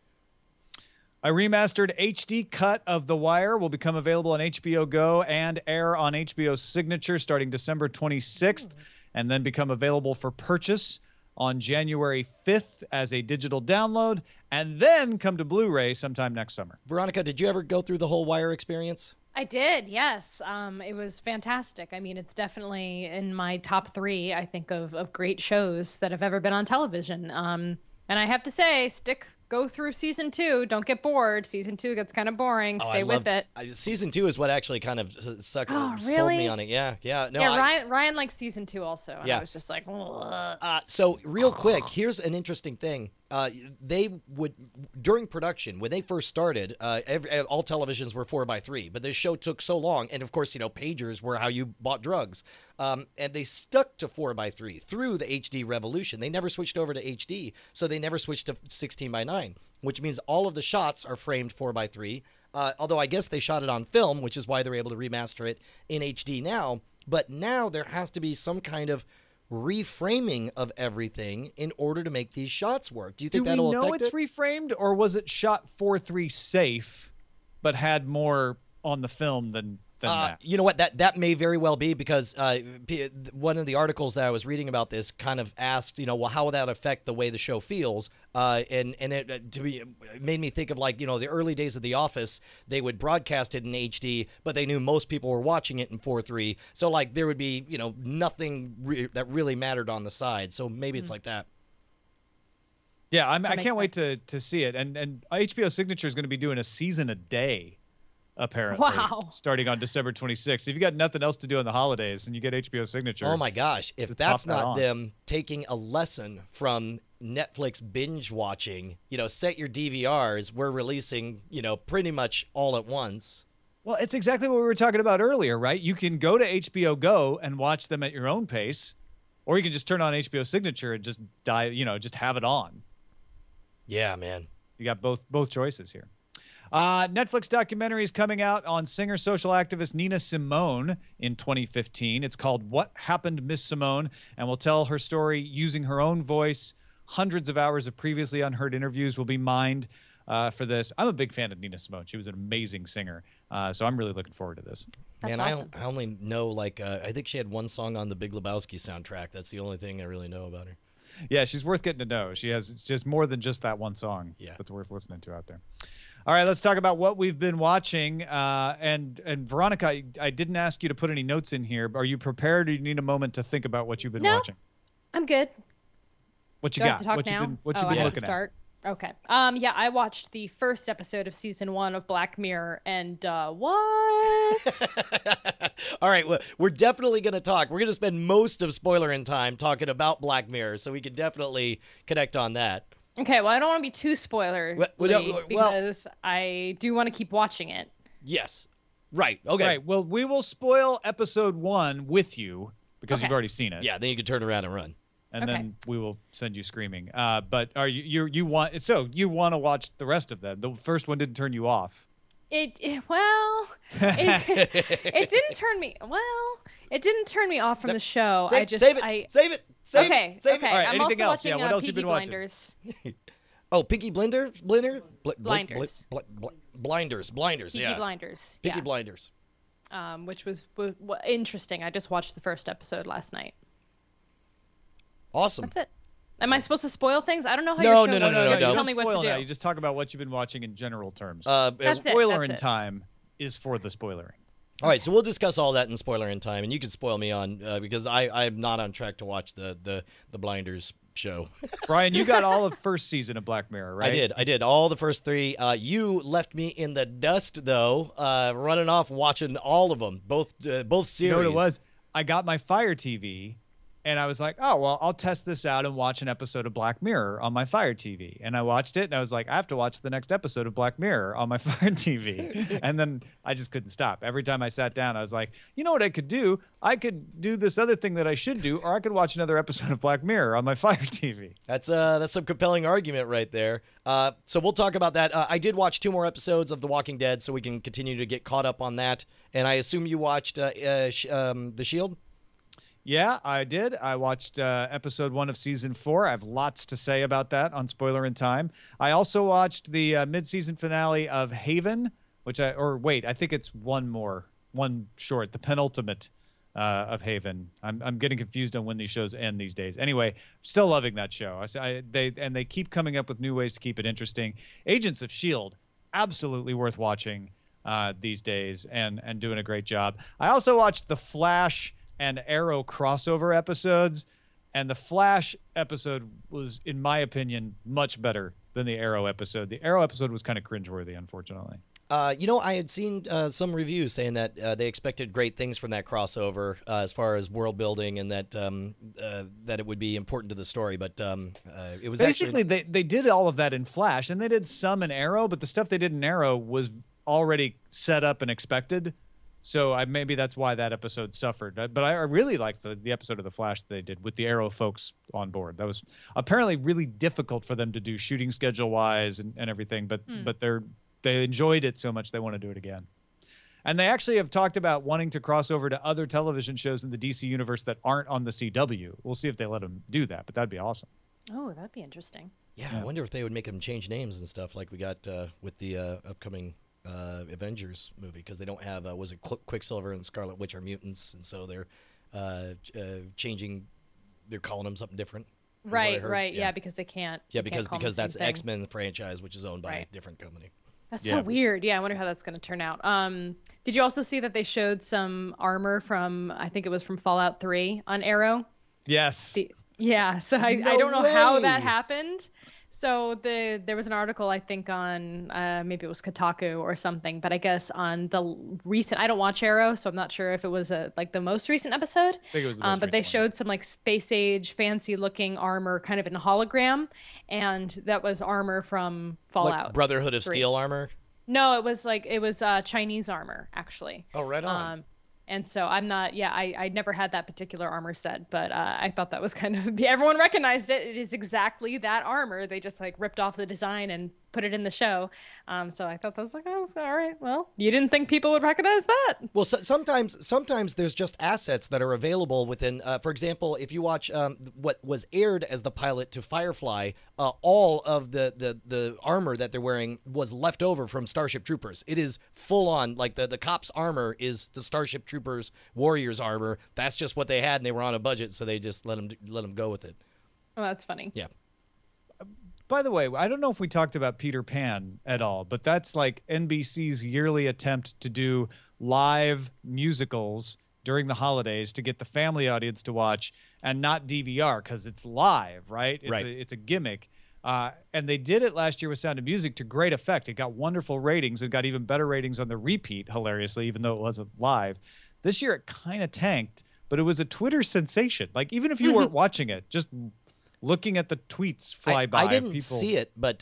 A remastered HD cut of The Wire will become available on HBO Go and air on HBO Signature starting December 26th, and then become available for purchase on January 5th as a digital download, and then come to Blu-ray sometime next summer. Veronica, did you ever go through the whole Wire experience? I did, yes. It was fantastic. I mean, it's definitely in my top 3, I think, of great shows that have ever been on television. And I have to say, go through season 2. Don't get bored. Season 2 gets kind of boring. Stay with it. Season 2 is what actually kind of sold me on it. Yeah. No, yeah, Ryan likes season 2 also. And Yeah. I was just like, ugh. So real quick, here's an interesting thing. They would, during production, when they first started, all televisions were 4:3, but this show took so long, and of course, pagers were how you bought drugs, and they stuck to 4:3 through the HD revolution. They never switched over to HD, so they never switched to 16:9, which means all of the shots are framed 4:3. Although I guess they shot it on film, which is why they're able to remaster it in HD now. But now there has to be some kind of reframing of everything in order to make these shots work. Do you think that'll affect it? Do we know it's reframed, or was it shot 4:3 safe, but had more on the film than that? You know what? That may very well be, because one of the articles that I was reading about this kind of asked, well, how would that affect the way the show feels? And it made me think of, like, the early days of The Office. They would broadcast it in HD, but they knew most people were watching it in 4:3. So, like, there would be, nothing that really mattered on the side. So maybe it's like that. Yeah, I makes can't wait sense. to see it. And HBO Signature is going to be doing a season a day, apparently. Wow. Starting on December 26th. If you got nothing else to do in the holidays and you get HBO Signature. Oh my gosh. If Just that's pop that not on. them taking a lesson from Netflix binge watching, set your DVRs. We're releasing, pretty much all at once. Well, it's exactly what we were talking about earlier, right? You can go to HBO Go and watch them at your own pace, or you can just turn on HBO Signature and just just have it on. Yeah, man. You got both choices here. Netflix documentary is coming out on singer social activist Nina Simone in 2015. It's called What Happened, Miss Simone, and will tell her story using her own voice. Hundreds of hours of previously unheard interviews will be mined for this. I'm a big fan of Nina Simone. She was an amazing singer, so I'm really looking forward to this. That's Man, awesome. I only know, I think she had one song on the Big Lebowski soundtrack. That's the only thing I really know about her. Yeah, she's worth getting to know. It's just more than just that one song. Yeah. That's worth listening to out there. All right, let's talk about what we've been watching. And Veronica, I didn't ask you to put any notes in here. Are you prepared, or do you need a moment to think about what you've been watching? I'm good. What you Do I got? have to talk What now? you been I have to looking at? start? Okay. Yeah, I watched the first episode of season 1 of Black Mirror, and what? All right, well, we're definitely going to talk. We're going to spend most of spoiler in time talking about Black Mirror, so we can definitely connect on that. Okay, well, I don't want to be too spoiler because I do want to keep watching it. Yes. Right. Okay. Right. Well, we will spoil episode 1 with you because you've already seen it. Yeah, then you can turn around and run. And then we will send you screaming. But are you want to watch the rest of them? The first one didn't turn you off. It didn't turn me. Well, it didn't turn me off from the show. Save it. Okay. Save it. All right, I'm anything also else? watching What else you Peaky been watching? Blinders. Oh, Peaky Blinders. Blinders. Blinders. Peaky Yeah. Blinders. Peaky Yeah. Blinders. Which was interesting. I just watched the first episode last night. Awesome. That's it. Am I supposed to spoil things? I don't know how No, your show no. works. You Tell don't me what spoil to do. now. You just talk about what you've been watching in general terms. That's Spoiler it. in time is for the spoilering. All right, so we'll discuss all that in spoiler in time, and you can spoil me on because I'm not on track to watch the Blinders show. Brian, you got all of first season of Black Mirror, right? I did all the first 3. You left me in the dust though, running off watching all of them, both series. You know what it was? I got my Fire TV, and I was like, oh, well, I'll test this out and watch an episode of Black Mirror on my Fire TV. And I watched it, and I was like, I have to watch the next episode of Black Mirror on my Fire TV. And then I just couldn't stop. Every time I sat down, I was like, you know what I could do? I could do this other thing that I should do, or I could watch another episode of Black Mirror on my Fire TV. That's some compelling argument right there. So we'll talk about that. I did watch 2 more episodes of The Walking Dead, so we can continue to get caught up on that. And I assume you watched The Shield? Yeah, I did. I watched episode 1 of season 4. I have lots to say about that on Spoiler in Time. I also watched the mid-season finale of Haven, I think it's one short, the penultimate of Haven. I'm getting confused on when these shows end these days. Anyway, still loving that show. They keep coming up with new ways to keep it interesting. Agents of S.H.I.E.L.D., absolutely worth watching these days and doing a great job. I also watched The Flash and Arrow crossover episodes, and the Flash episode was, in my opinion, much better than the Arrow episode. The Arrow episode was kind of cringeworthy, unfortunately. I had seen some reviews saying that they expected great things from that crossover as far as world building, and that it would be important to the story. But it was basically they did all of that in Flash, and they did some in Arrow, but the stuff they did in Arrow was already set up and expected. So maybe that's why that episode suffered. But I really liked the episode of The Flash that they did with the Arrow folks on board. That was apparently really difficult for them to do shooting schedule-wise and everything, but they enjoyed it so much they want to do it again. And they actually have talked about wanting to cross over to other television shows in the DC universe that aren't on the CW. We'll see if they let them do that, but that'd be awesome. Oh, that'd be interesting. Yeah, I wonder if they would make them change names and stuff like we got with the upcoming Avengers movie, because they don't have Quicksilver and Scarlet Witch are mutants, and so they're changing. They're calling them something different. Right. Yeah, because they can't. Yeah, because that's X-Men franchise, which is owned by a different company. That's so weird. Yeah, I wonder how that's going to turn out. Did you also see that they showed some armor from, I think it was from Fallout 3 on Arrow? Yes. So I don't know how that happened. So there was an article, I think, on maybe it was Kotaku or something, but I guess on the recent, I don't watch Arrow, so I'm not sure if it was the most recent episode. I think it was the most but they recent showed some like space age, fancy looking armor kind of in a hologram, and that was armor from Fallout. Like Brotherhood of 3. Steel armor? No, it was Chinese armor, actually. Oh, right on. And so I'm not, I never had that particular armor set, but I thought that was kind of, everyone recognized it. It is exactly that armor. They just like ripped off the design and put it in the show. So I thought that was like, oh, all right, well, you didn't think people would recognize that? Well, sometimes there's just assets that are available within, for example, if you watch what was aired as the pilot to Firefly, all of the armor that they're wearing was left over from Starship Troopers. It is full on, like the cop's armor is the Starship Troopers Warriors armor. That's just what they had, and they were on a budget, so they just let them go with it. Oh, that's funny. Yeah. By the way, I don't know if we talked about Peter Pan at all, but that's like NBC's yearly attempt to do live musicals during the holidays to get the family audience to watch and not DVR because it's live, right? It's a gimmick. And they did it last year with Sound of Music to great effect. It got wonderful ratings. It got even better ratings on the repeat, hilariously, even though it wasn't live. This year it kind of tanked, but it was a Twitter sensation. Like, even if you weren't watching it, just looking at the tweets fly by. I didn't see it, but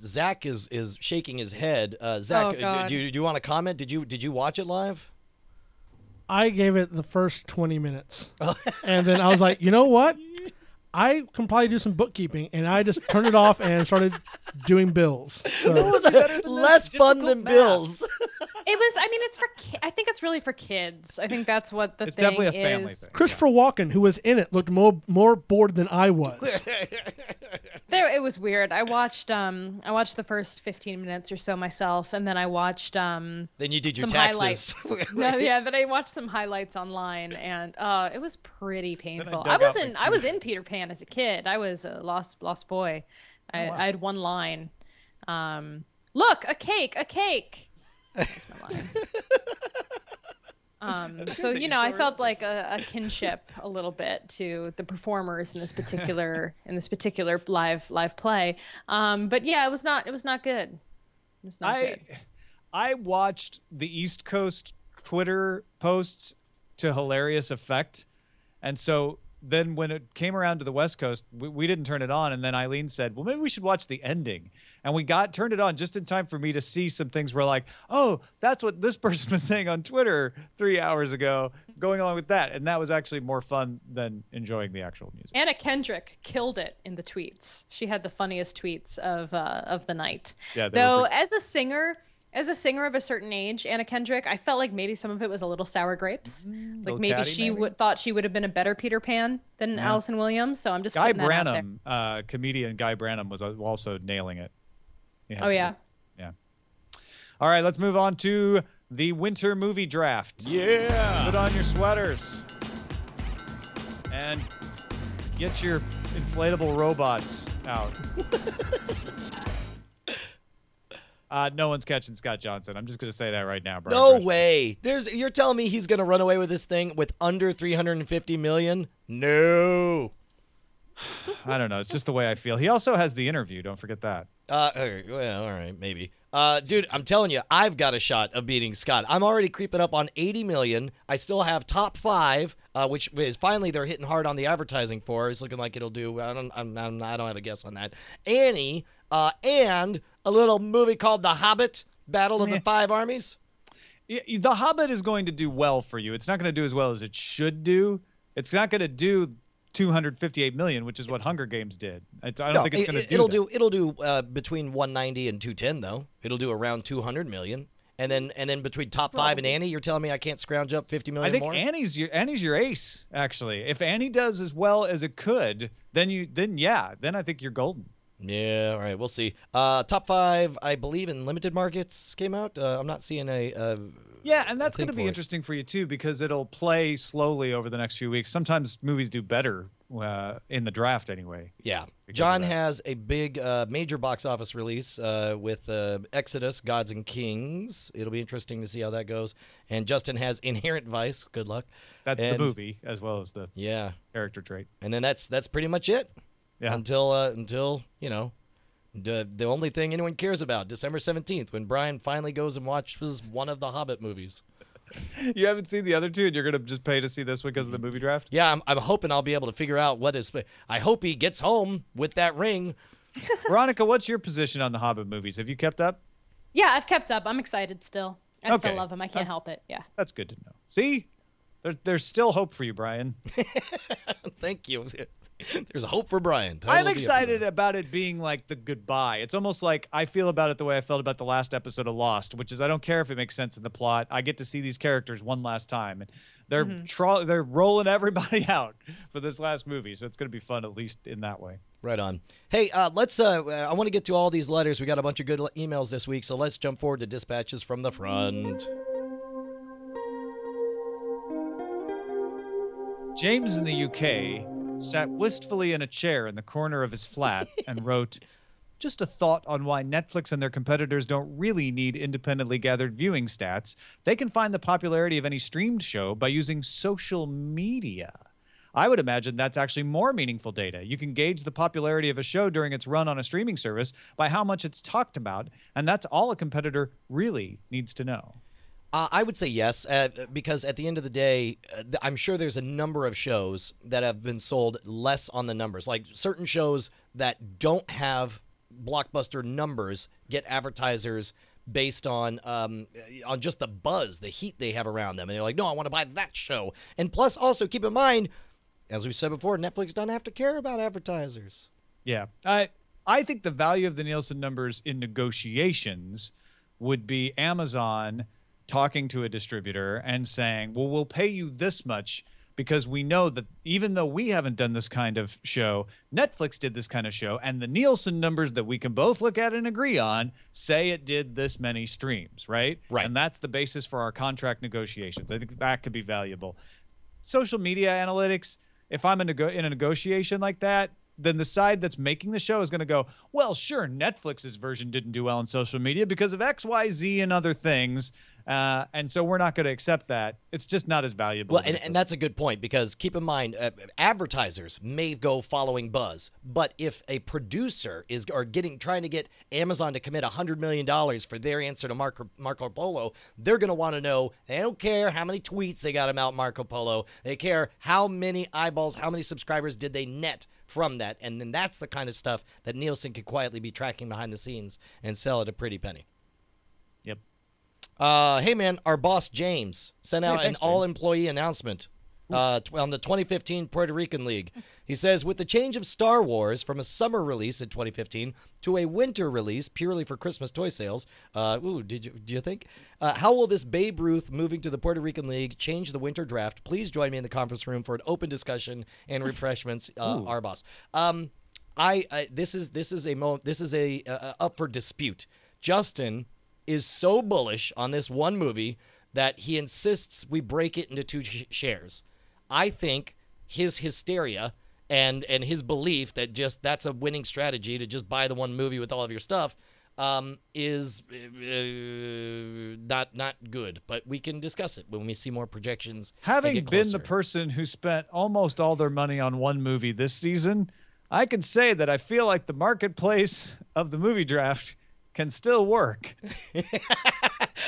Zach is shaking his head. Zach, do you want to comment? Did you watch it live? I gave it the first 20 minutes. And then I was like, you know what? I can probably do some bookkeeping, and I just turned it off and started doing bills. So. It was less fun than bills. It was. I mean, it's for. I think it's really for kids. I think that's what the it's thing definitely a family is. thing. Christopher Walken, who was in it, looked more bored than I was. It was weird. I watched the first 15 minutes or so myself, and then I watched Then you did your some taxes. highlights. Yeah, then I watched some highlights online, and it was pretty painful. I was in Peter Pan as a kid. I was a lost boy. I had one line. Look, a cake. That's my line. So I felt like a kinship a little bit to the performers in this particular live play. But yeah, it was not good. It was not good. I watched the East Coast Twitter posts to hilarious effect, and so then when it came around to the West Coast, we didn't turn it on, and then Eileen said, well, maybe we should watch the ending. And we turned it on just in time for me to see some things where like, oh, that's what this person was saying on Twitter 3 hours ago, going along with that. And that was actually more fun than enjoying the actual music. Anna Kendrick killed it in the tweets. She had the funniest tweets of the night. Yeah, though as a singer of a certain age, Anna Kendrick, I felt like maybe some of it was a little sour grapes. Like maybe she thought she would have been a better Peter Pan than Allison Williams. So I'm just Guy putting that out there. Branum, comedian Guy Branum was also nailing it. Yeah. All right, let's move on to the winter movie draft. Yeah. Put on your sweaters and get your inflatable robots out. No one's catching Scott Johnson. I'm just going to say that right now, bro. No way. You're telling me he's going to run away with this thing with under $350 million? No. I don't know. It's just the way I feel. He also has The Interview. Don't forget that. Well, all right, maybe. Dude, I'm telling you, I've got a shot of beating Scott. I'm already creeping up on 80 million. I still have top 5, which is finally they're hitting hard on the advertising for. It's looking like it'll do. I don't have a guess on that. Annie, and a little movie called The Hobbit: Battle of the Five Armies. The Hobbit is going to do well for you. It's not going to do as well as it should do. It's not going to do 258 million, which is what Hunger Games did. I don't think it's going to do. It'll do between 190 and 210 though. It'll do around 200 million. And then between top 5 and Annie, you're telling me I can't scrounge up 50 million more? I think Annie's your ace, actually. If Annie does as well as it could, then I think you're golden. Yeah, all right, we'll see. Top 5, I believe, in limited markets came out. I'm not seeing a yeah, and that's going to be interesting for you too, because it'll play slowly over the next few weeks. Sometimes movies do better in the draft anyway. Yeah. John has a big major box office release with Exodus, Gods and Kings. It'll be interesting to see how that goes. And Justin has Inherent Vice. Good luck. That's the movie as well as the character trait. And then that's pretty much it. Yeah. Until the only thing anyone cares about, December 17th, when Brian finally goes and watches one of the Hobbit movies. You haven't seen the other two, and you're going to just pay to see this one because of the movie draft? Yeah, I'm hoping I'll be able to figure out what is. I hope he gets home with that ring. Veronica, what's your position on the Hobbit movies? Have you kept up? Yeah, I've kept up. I'm excited still. I still love them. I can't help it. Yeah. That's good to know. See? There's still hope for you, Brian. Thank you. There's hope for Brian. I'm excited about it being like the goodbye. It's almost like I feel about it the way I felt about the last episode of Lost, which is I don't care if it makes sense in the plot. I get to see these characters one last time, and they're rolling everybody out for this last movie. So it's going to be fun, at least in that way. Right on. Hey, let's. I want to get to all these letters. We got a bunch of good emails this week, so let's jump forward to dispatches from the front. James in the UK sat wistfully in a chair in the corner of his flat and wrote, "Just a thought on why Netflix and their competitors don't really need independently gathered viewing stats. They can find the popularity of any streamed show by using social media. I would imagine that's actually more meaningful data. You can gauge the popularity of a show during its run on a streaming service by how much it's talked about, and that's all a competitor really needs to know." I would say yes, because at the end of the day, I'm sure there's a number of shows that have been sold less on the numbers. Like certain shows that don't have blockbuster numbers get advertisers based on just the buzz, the heat they have around them. And they're like, no, I want to buy that show. And plus, also keep in mind, as we said before, Netflix doesn't have to care about advertisers. Yeah. I think the value of the Nielsen numbers in negotiations would be Amazon talking to a distributor and saying, well, we'll pay you this much because we know that even though we haven't done this kind of show, Netflix did this kind of show, and the Nielsen numbers that we can both look at and agree on say it did this many streams, right? Right. And that's the basis for our contract negotiations. I think that could be valuable. Social media analytics, if I'm in a negotiation like that, then the side that's making the show is going to go, well, sure, Netflix's version didn't do well on social media because of X, Y, Z, and other things. And so we're not going to accept that. It's just not as valuable. Well, and that's a good point, because keep in mind, advertisers may go following buzz, but if a producer is trying to get Amazon to commit $100 million for their answer to Marco Polo, they're going to want to know. They don't care how many tweets they got about Marco Polo. They care how many eyeballs, how many subscribers did they net from that. And then that's the kind of stuff that Nielsen could quietly be tracking behind the scenes and sell at a pretty penny. Yep. Hey, man, our boss, James, sent out an all-employee announcement on the 2015 Puerto Rican League. He says, with the change of Star Wars from a summer release in 2015 to a winter release purely for Christmas toy sales, do you think? How will this Babe Ruth moving to the Puerto Rican League change the winter draft? Please join me in the conference room for an open discussion and refreshments, our boss. This is a up for dispute. Justin is so bullish on this one movie that he insists we break it into two shares. I think his hysteria and his belief that just that's a winning strategy to just buy the one movie with all of your stuff is not good. But we can discuss it when we see more projections. Having been the person who spent almost all their money on one movie this season, I can say that I feel like the marketplace of the movie draft can still work.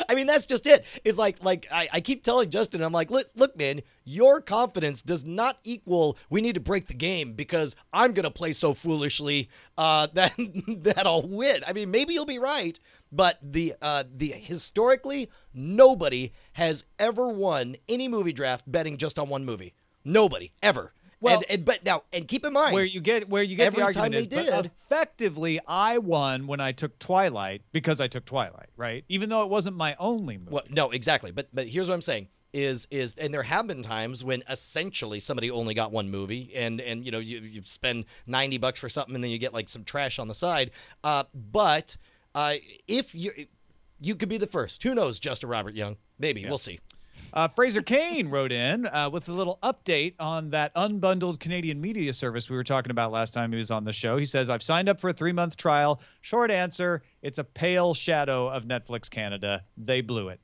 I mean, that's just it. It's like I keep telling Justin, I'm like, look, man, your confidence does not equal we need to break the game because I'm going to play so foolishly that I'll win. I mean, maybe you'll be right, but the historically, nobody has ever won any movie draft betting just on one movie. Nobody, ever. Well, and keep in mind where you get the argument is, but effectively I won when I took Twilight because I took Twilight, right? Even though it wasn't my only movie. Well, no, exactly. But here's what I'm saying is and there have been times when essentially somebody only got one movie and you know you spend $90 for something and then you get like some trash on the side. But if you could be the first, who knows? Justin Robert Young, maybe we'll see. Fraser Kane wrote in with a little update on that unbundled Canadian media service we were talking about last time he was on the show. He says, I've signed up for a 3-month trial. Short answer, it's a pale shadow of Netflix Canada. They blew it.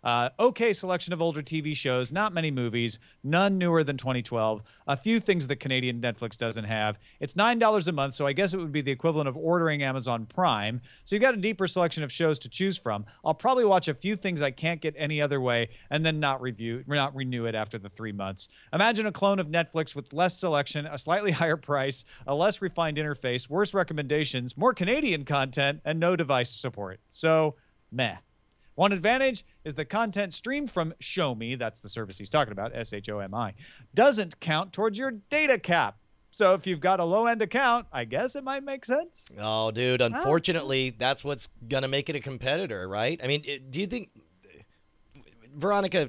Okay selection of older TV shows, not many movies, none newer than 2012. A few things that Canadian Netflix doesn't have. It's $9 a month, so I guess it would be the equivalent of ordering Amazon Prime. So you've got a deeper selection of shows to choose from. I'll probably watch a few things I can't get any other way and then not renew it after the 3 months. Imagine a clone of Netflix with less selection, a slightly higher price, a less refined interface, worse recommendations, more Canadian content, and no device support. So, meh. One advantage is the content streamed from ShowMe, that's the service he's talking about, SHOMI, doesn't count towards your data cap. So if you've got a low-end account, I guess it might make sense. Oh, dude, unfortunately, that's what's going to make it a competitor, right? I mean, do you think, Veronica,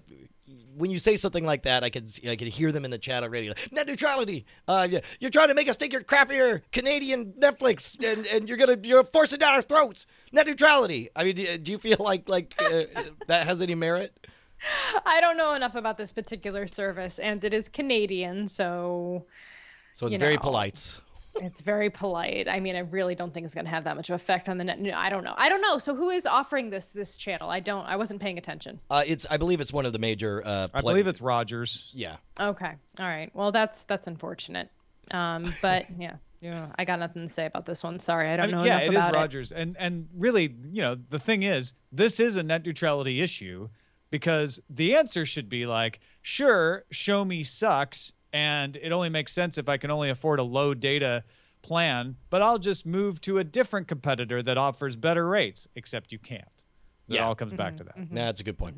when you say something like that, I could hear them in the chat already. Like, net neutrality. You're trying to make us think you're crappier Canadian Netflix, and you're forcing down our throats. Net neutrality. I mean, do you feel like that has any merit? I don't know enough about this particular service, and it is Canadian, so So it's you very know, polite. It's very polite. I mean, I really don't think it's going to have that much of effect on the net. No, I don't know. I don't know. So who is offering this channel? I wasn't paying attention. I believe it's one of the major. I believe it's Rogers. Yeah. Okay. All right. Well, that's unfortunate. But yeah. Yeah, I got nothing to say about this one. Sorry, I don't know enough about it. Yeah, it is Rogers. And really, the thing is, this is a net neutrality issue because the answer should be like, sure, show me sucks, and it only makes sense if I can only afford a low data plan, but I'll just move to a different competitor that offers better rates, except you can't. So it all comes back to that. That's a good point.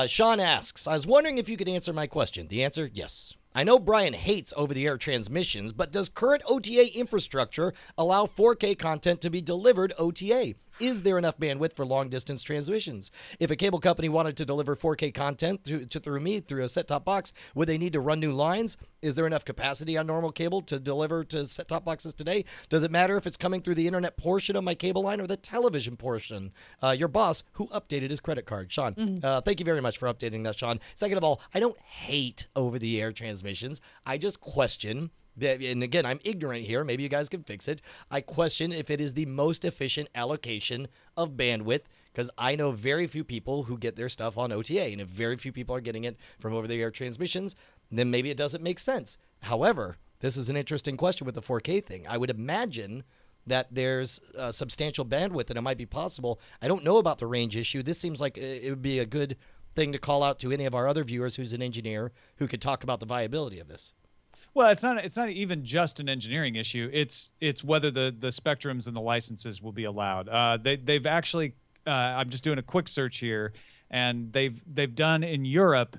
Sean asks, I was wondering if you could answer my question. The answer, yes. I know Brian hates over-the-air transmissions, but does current OTA infrastructure allow 4K content to be delivered OTA? Is there enough bandwidth for long-distance transmissions? If a cable company wanted to deliver 4K content through a set-top box, would they need to run new lines? Is there enough capacity on normal cable to deliver to set-top boxes today? Does it matter if it's coming through the internet portion of my cable line or the television portion? Your boss, who updated his credit card. Sean, thank you very much for updating that, Sean. Second of all, I don't hate over-the-air transmissions. I just question... And again, I'm ignorant here. Maybe you guys can fix it. I question if it is the most efficient allocation of bandwidth because I know very few people who get their stuff on OTA. And if very few people are getting it from over-the-air transmissions, then maybe it doesn't make sense. However, this is an interesting question with the 4K thing. I would imagine that there's substantial bandwidth and it might be possible. I don't know about the range issue. This seems like it would be a good thing to call out to any of our other viewers who's an engineer who could talk about the viability of this. Well, it's not even just an engineering issue. It's whether the spectrums and the licenses will be allowed. They've actually I'm just doing a quick search here, and they've done in Europe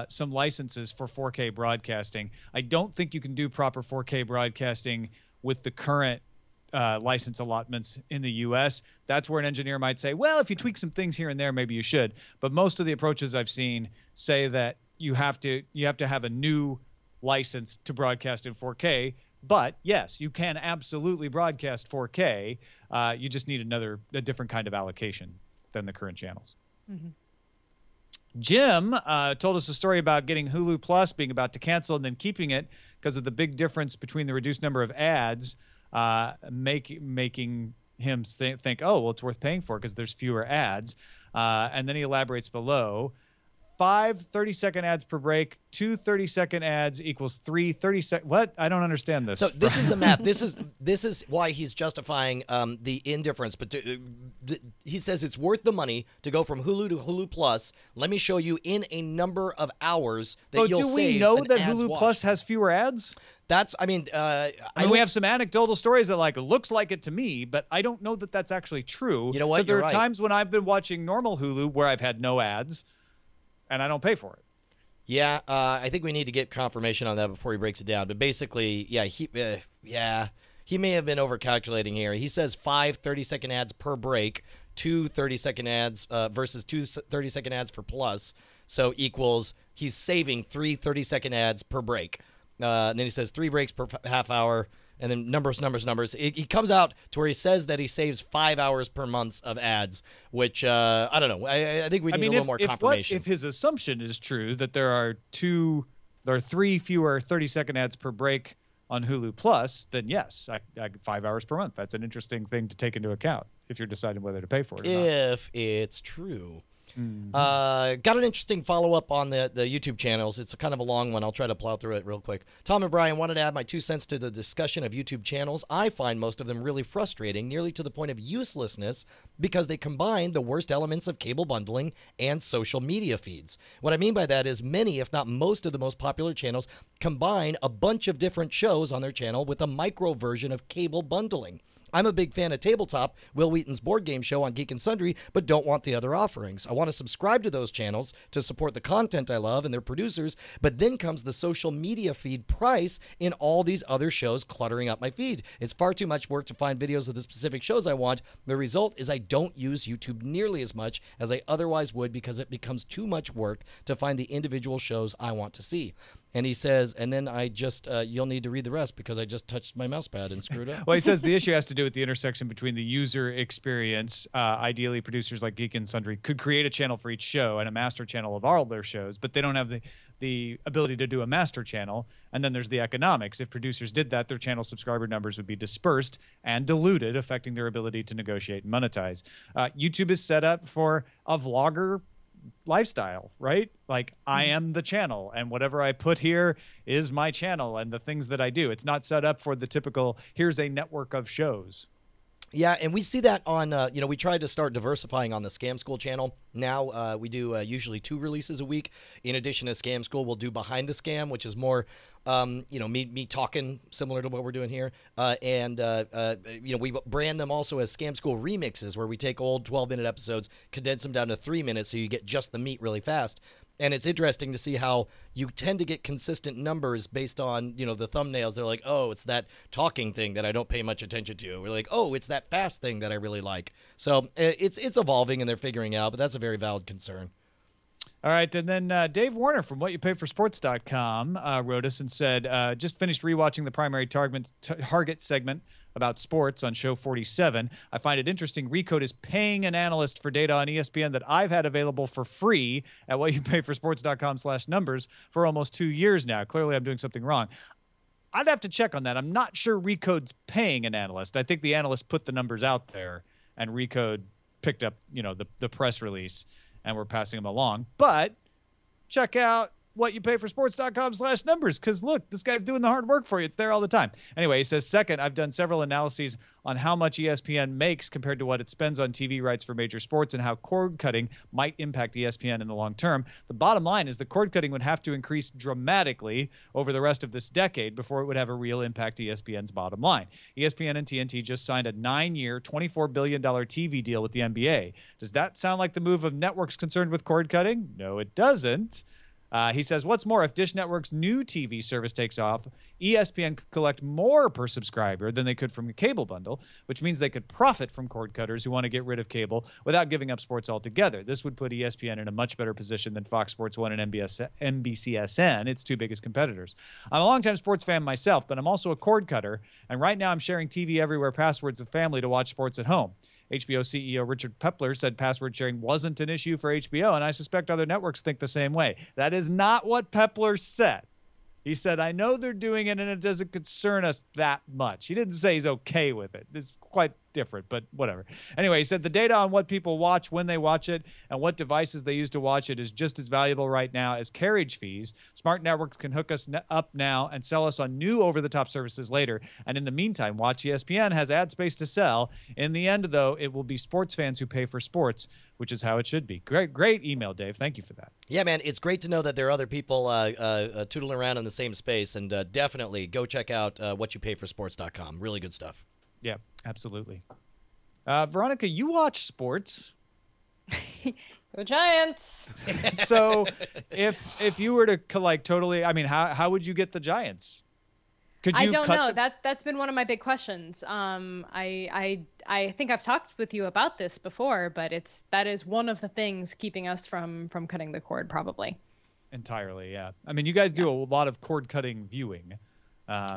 some licenses for 4K broadcasting. I don't think you can do proper 4K broadcasting with the current license allotments in the U.S. That's where an engineer might say, well, if you tweak some things here and there, maybe you should. But most of the approaches I've seen say that you have to have a new license to broadcast in 4K, but yes, you can absolutely broadcast 4K. You just need a different kind of allocation than the current channels. Jim told us a story about getting Hulu Plus, being about to cancel, and then keeping it because of the big difference between the reduced number of ads, making him think, oh, well, it's worth paying for because there's fewer ads. And then he elaborates below. 5 30-second ads per break, 2 30-second ads equals 3 30-second. What? I don't understand this. So this is the math. This is why he's justifying the indifference. But he says it's worth the money to go from Hulu to Hulu Plus. Let me show you in a number of hours that you'll save. Do we know that ads Hulu watched. Plus has fewer ads? That's, I mean, we have some anecdotal stories that looks like it to me, but I don't know that that's actually true. You know what? Because there You're are right. times when I've been watching normal Hulu where I've had no ads, and I don't pay for it. Yeah, I think we need to get confirmation on that before he breaks it down. But basically, yeah, he may have been overcalculating here. He says 5 30-second ads per break, 2 30-second ads versus 2 30-second ads for Plus. So equals he's saving 3 30-second ads per break. And then he says 3 breaks per half hour. And then numbers. He comes out to where he says that he saves 5 hours per month of ads, which I don't know. I think we need a little more confirmation. If his assumption is true that there are 3 fewer 30-second ads per break on Hulu Plus, then yes, 5 hours per month. That's an interesting thing to take into account if you're deciding whether to pay for it or not. If it's true. Got an interesting follow-up on the YouTube channels. It's kind of a long one. I'll try to plow through it real quick. Tom and Brian wanted to add my 2 cents to the discussion of YouTube channels. I find most of them really frustrating, nearly to the point of uselessness, because they combine the worst elements of cable bundling and social media feeds. What I mean by that is many, if not most of the most popular channels combine a bunch of different shows on their channel with a micro version of cable bundling. I'm a big fan of Tabletop, Will Wheaton's board game show on Geek and Sundry, but don't want the other offerings. I want to subscribe to those channels to support the content I love and their producers, but then comes the social media feed price in all these other shows cluttering up my feed. It's far too much work to find videos of the specific shows I want. The result is I don't use YouTube nearly as much as I otherwise would because it becomes too much work to find the individual shows I want to see. And he says, and then I just, you'll need to read the rest because I just touched my mouse pad and screwed up. Well, he says the issue has to do with the intersection between the user experience. Ideally, producers like Geek and Sundry could create a channel for each show and a master channel of all their shows, but they don't have the ability to do a master channel. And then there's the economics. If producers did that, their channel subscriber numbers would be dispersed and diluted, affecting their ability to negotiate and monetize. YouTube is set up for a vlogger lifestyle, right? Like I am the channel and whatever I put here is my channel and the things that I do. It's not set up for the typical, here's a network of shows. Yeah, and we see that on, we tried to start diversifying on the Scam School channel. Now we do usually 2 releases a week. In addition to Scam School, we'll do Behind the Scam, which is more, me talking, similar to what we're doing here. We brand them also as Scam School remixes, where we take old 12-minute episodes, condense them down to 3 minutes so you get just the meat really fast. And it's interesting to see how you tend to get consistent numbers based on, the thumbnails. They're like, oh, it's that talking thing that I don't pay much attention to. We're like, oh, it's that fast thing that I really like. So it's evolving and they're figuring out, but that's a very valid concern. All right, and then Dave Warner from WhatYouPayForSports.com wrote us and said, just finished rewatching the primary target segment about sports on show 47. I find it interesting Recode is paying an analyst for data on ESPN that I've had available for free at WhatYouPayForSports.com/numbers for almost 2 years now. Clearly, I'm doing something wrong. I'd have to check on that. I'm not sure Recode's paying an analyst. I think the analyst put the numbers out there, and Recode picked up, the press release, and we're passing them along. But check out WhatYouPayForSports.com/numbers, because look, this guy's doing the hard work for you. It's there all the time. Anyway, he says, second, I've done several analyses on how much ESPN makes compared to what it spends on TV rights for major sports and how cord cutting might impact ESPN in the long term. The bottom line is the cord cutting would have to increase dramatically over the rest of this decade before it would have a real impact to ESPN's bottom line. ESPN and TNT just signed a 9-year, $24 billion TV deal with the NBA. Does that sound like the move of networks concerned with cord cutting? No, it doesn't. He says, what's more, if Dish Network's new TV service takes off, ESPN could collect more per subscriber than they could from a cable bundle, which means they could profit from cord cutters who want to get rid of cable without giving up sports altogether. This would put ESPN in a much better position than Fox Sports 1 and NBCSN, its 2 biggest competitors. I'm a longtime sports fan myself, but I'm also a cord cutter, and right now I'm sharing TV Everywhere passwords with family to watch sports at home. HBO CEO Richard Pepler said password sharing wasn't an issue for HBO, and I suspect other networks think the same way. That is not what Pepler said. He said, I know they're doing it, and it doesn't concern us that much. He didn't say he's okay with it. It's quite different, but whatever. Anyway, he said the data on what people watch, when they watch it, and what devices they use to watch it is just as valuable right now as carriage fees. Smart networks can hook us up now and sell us on new over-the-top services later. And in the meantime, Watch ESPN has ad space to sell. In the end, though, it will be sports fans who pay for sports, which is how it should be. Great email, Dave. Thank you for that. Yeah, man, it's great to know that there are other people tootling around in the same space, and definitely go check out WhatYouPayForSports.com. Really good stuff. Yeah, absolutely. Veronica, you watch sports. Go Giants. So if you were to totally, I mean, how would you get the Giants? I don't know. That's been one of my big questions. I think I've talked with you about this before, but that is one of the things keeping us from cutting the cord, probably. Entirely, yeah. I mean, you guys do a lot of cord cutting viewing. Yes.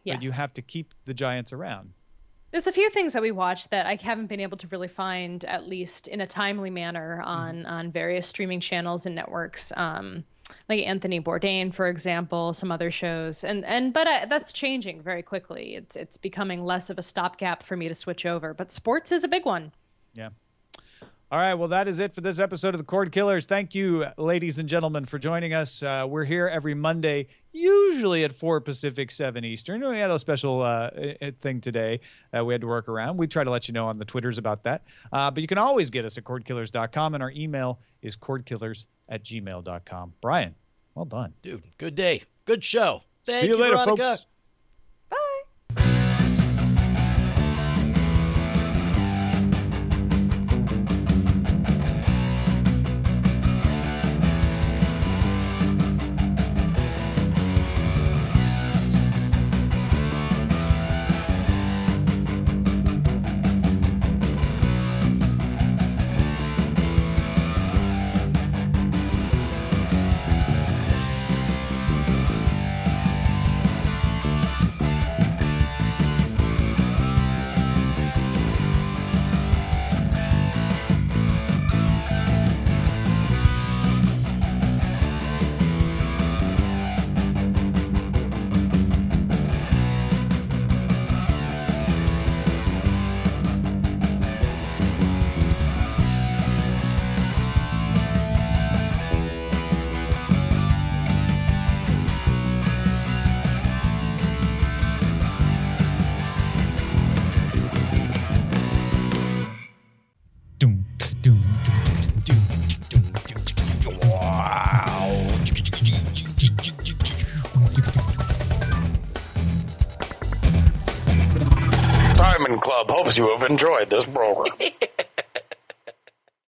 But you have to keep the Giants around. There's a few things that we watch that I haven't been able to really find, at least in a timely manner, on various streaming channels and networks. Like Anthony Bourdain, for example, some other shows, but that's changing very quickly. It's becoming less of a stopgap for me to switch over. But sports is a big one. Yeah. All right, well, that is it for this episode of the Cordkillers. Thank you, ladies and gentlemen, for joining us. We're here every Monday, usually at 4 Pacific, 7 Eastern. We had a special thing today we had to work around. We try to let you know on the Twitters about that. But you can always get us at cordkillers.com, and our email is cordkillers@gmail.com. Brian, well done. Dude, good day. Good show. See you later, Veronica. folks. Diamond Club hopes you have enjoyed this program.